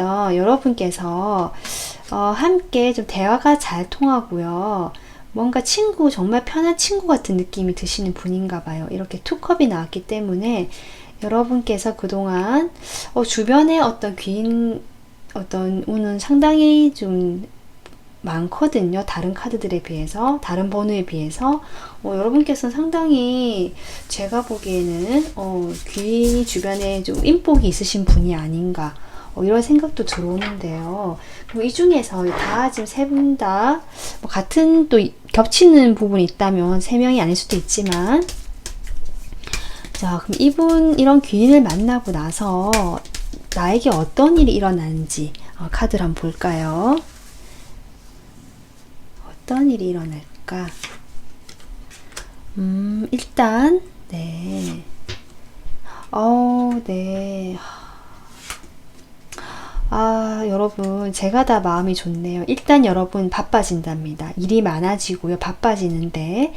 함께 좀 대화가 잘 통하고요. 뭔가 친구, 정말 편한 친구 같은 느낌이 드시는 분인가 봐요. 이렇게 투컵이 나왔기 때문에 여러분께서 그동안 주변에 어떤 어떤 운은 상당히 좀 많거든요. 다른 카드들에 비해서, 다른 번호에 비해서. 여러분께서는 상당히 제가 보기에는 귀 주변에 좀 인복이 있으신 분이 아닌가 이런 생각도 들어오는데요. 그리고 이 중에서 다 지금 세 분 다 같은 또 겹치는 부분이 있다면 세 명이 아닐 수도 있지만, 자, 그럼 이런 귀인을 만나고 나서 나에게 어떤 일이 일어나는지 카드를 한번 볼까요? 어떤 일이 일어날까? 일단, 네. 네. 여러분, 제가 다 마음이 좋네요. 일단 여러분 바빠진답니다. 일이 많아지고요. 바빠지는데,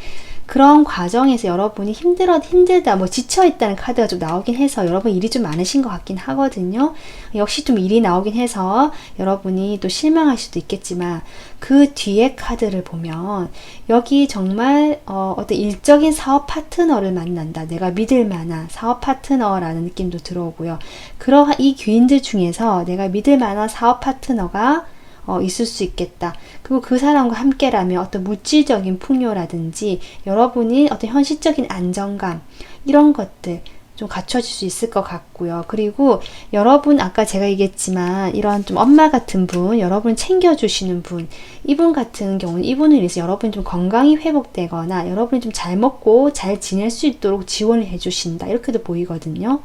그런 과정에서 여러분이 힘들다, 지쳐있다는 카드가 좀 나오긴 해서 여러분 일이 좀 많으신 것 같긴 하거든요. 역시 좀 일이 나오긴 해서 여러분이 또 실망할 수도 있겠지만, 그 뒤에 카드를 보면, 여기 정말, 어떤 일적인 사업 파트너를 만난다. 내가 믿을 만한 사업 파트너라는 느낌도 들어오고요. 그러한 이 귀인들 중에서 내가 믿을 만한 사업 파트너가 있을 수 있겠다. 그리고 그 사람과 함께라면 어떤 물질적인 풍요라든지 여러분이 어떤 현실적인 안정감 이런 것들 좀 갖춰질 수 있을 것 같고요. 그리고 여러분 아까 제가 얘기했지만 이런 좀 엄마 같은 분, 여러분 챙겨주시는 분, 이분 같은 경우는 이분을 위해서 여러분이 좀 건강이 회복되거나 여러분이 좀 잘 먹고 잘 지낼 수 있도록 지원을 해주신다. 이렇게도 보이거든요.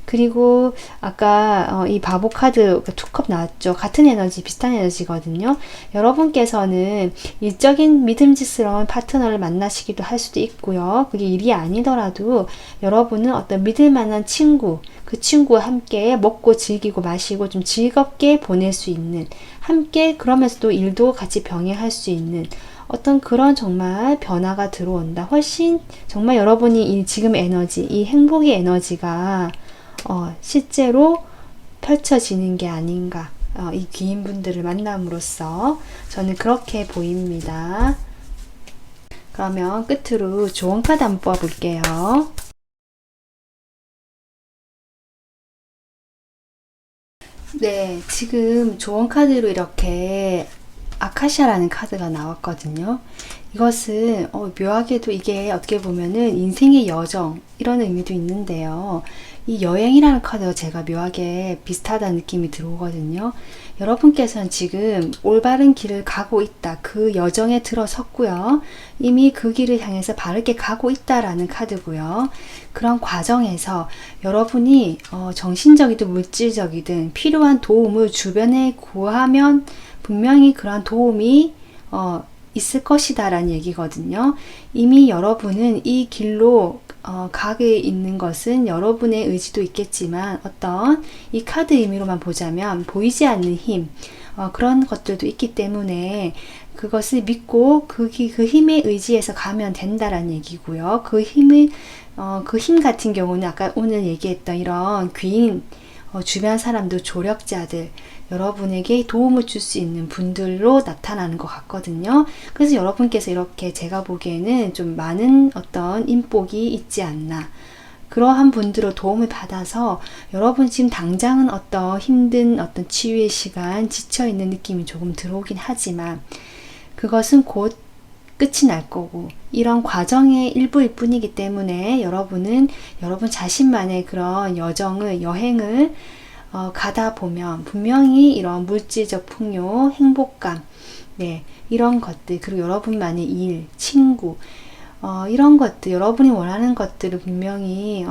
그리고 아까 이 바보 카드 투컵 나왔죠. 같은 에너지, 비슷한 에너지거든요. 여러분께서는 일적인 믿음직스러운 파트너를 만나시기도 할 수도 있고요. 그게 일이 아니더라도 여러분은 어떤 믿을 만한 친구, 그 친구와 함께 먹고 즐기고 마시고 좀 즐겁게 보낼 수 있는, 함께 그러면서도 일도 같이 병행할 수 있는 어떤 그런 정말 변화가 들어온다. 훨씬 정말 여러분이 이 지금 에너지, 이 행복의 에너지가 실제로 펼쳐지는 게 아닌가. 이 귀인분들을 만남으로써 저는 그렇게 보입니다. 그러면 끝으로 조언 카드 한번 뽑아볼게요. 네, 지금 조언 카드로 이렇게 아카시아라는 카드가 나왔거든요. 이것은 묘하게도 이게 어떻게 보면은 인생의 여정 이런 의미도 있는데요. 이 여행이라는 카드가 제가 묘하게 비슷하다는 느낌이 들어오거든요. 여러분께서는 지금 올바른 길을 가고 있다. 그 여정에 들어섰고요. 이미 그 길을 향해서 바르게 가고 있다라는 카드고요. 그런 과정에서 여러분이 정신적이든 물질적이든 필요한 도움을 주변에 구하면 분명히 그러한 도움이 있을 것이다 라는 얘기거든요. 이미 여러분은 이 길로 가게 있는 것은 여러분의 의지도 있겠지만 어떤 이 카드 의미로만 보자면 보이지 않는 힘 그런 것들도 있기 때문에 그것을 믿고 그 힘에 의지해서 가면 된다라는 얘기고요. 그 힘 같은 경우는 아까 오늘 얘기했던 이런 귀인 주변 사람들, 조력자들, 여러분에게 도움을 줄 수 있는 분들로 나타나는 것 같거든요. 그래서 여러분께서 이렇게 제가 보기에는 좀 많은 어떤 인복이 있지 않나. 그러한 분들로 도움을 받아서 여러분 지금 당장은 어떤 힘든 어떤 치유의 시간, 지쳐있는 느낌이 조금 들어오긴 하지만 그것은 곧 끝이 날 거고 이런 과정의 일부일 뿐이기 때문에 여러분은 여러분 자신만의 그런 여행을 가다 보면 분명히 이런 물질적 풍요, 행복감 네, 이런 것들, 그리고 여러분만의 일, 친구, 이런 것들, 여러분이 원하는 것들을 분명히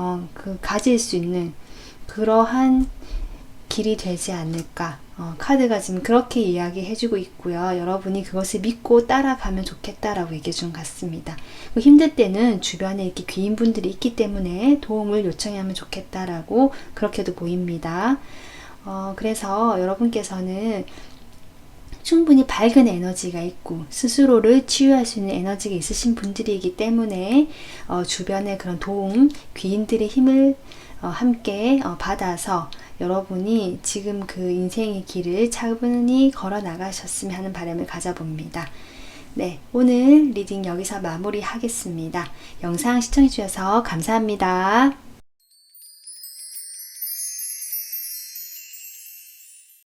가질 수 있는 그러한 길이 되지 않을까. 카드가 지금 그렇게 이야기해주고 있고요. 여러분이 그것을 믿고 따라가면 좋겠다라고 얘기해 준 것 같습니다. 힘들 때는 주변에 이렇게 귀인분들이 있기 때문에 도움을 요청하면 좋겠다라고 그렇게도 보입니다. 그래서 여러분께서는 충분히 밝은 에너지가 있고 스스로를 치유할 수 있는 에너지가 있으신 분들이기 때문에 주변의 그런 도움, 귀인들의 힘을 함께 받아서 여러분이 지금 그 인생의 길을 차분히 걸어 나가셨으면 하는 바람을 가져봅니다. 네, 오늘 리딩 여기서 마무리하겠습니다. 영상 시청해 주셔서 감사합니다.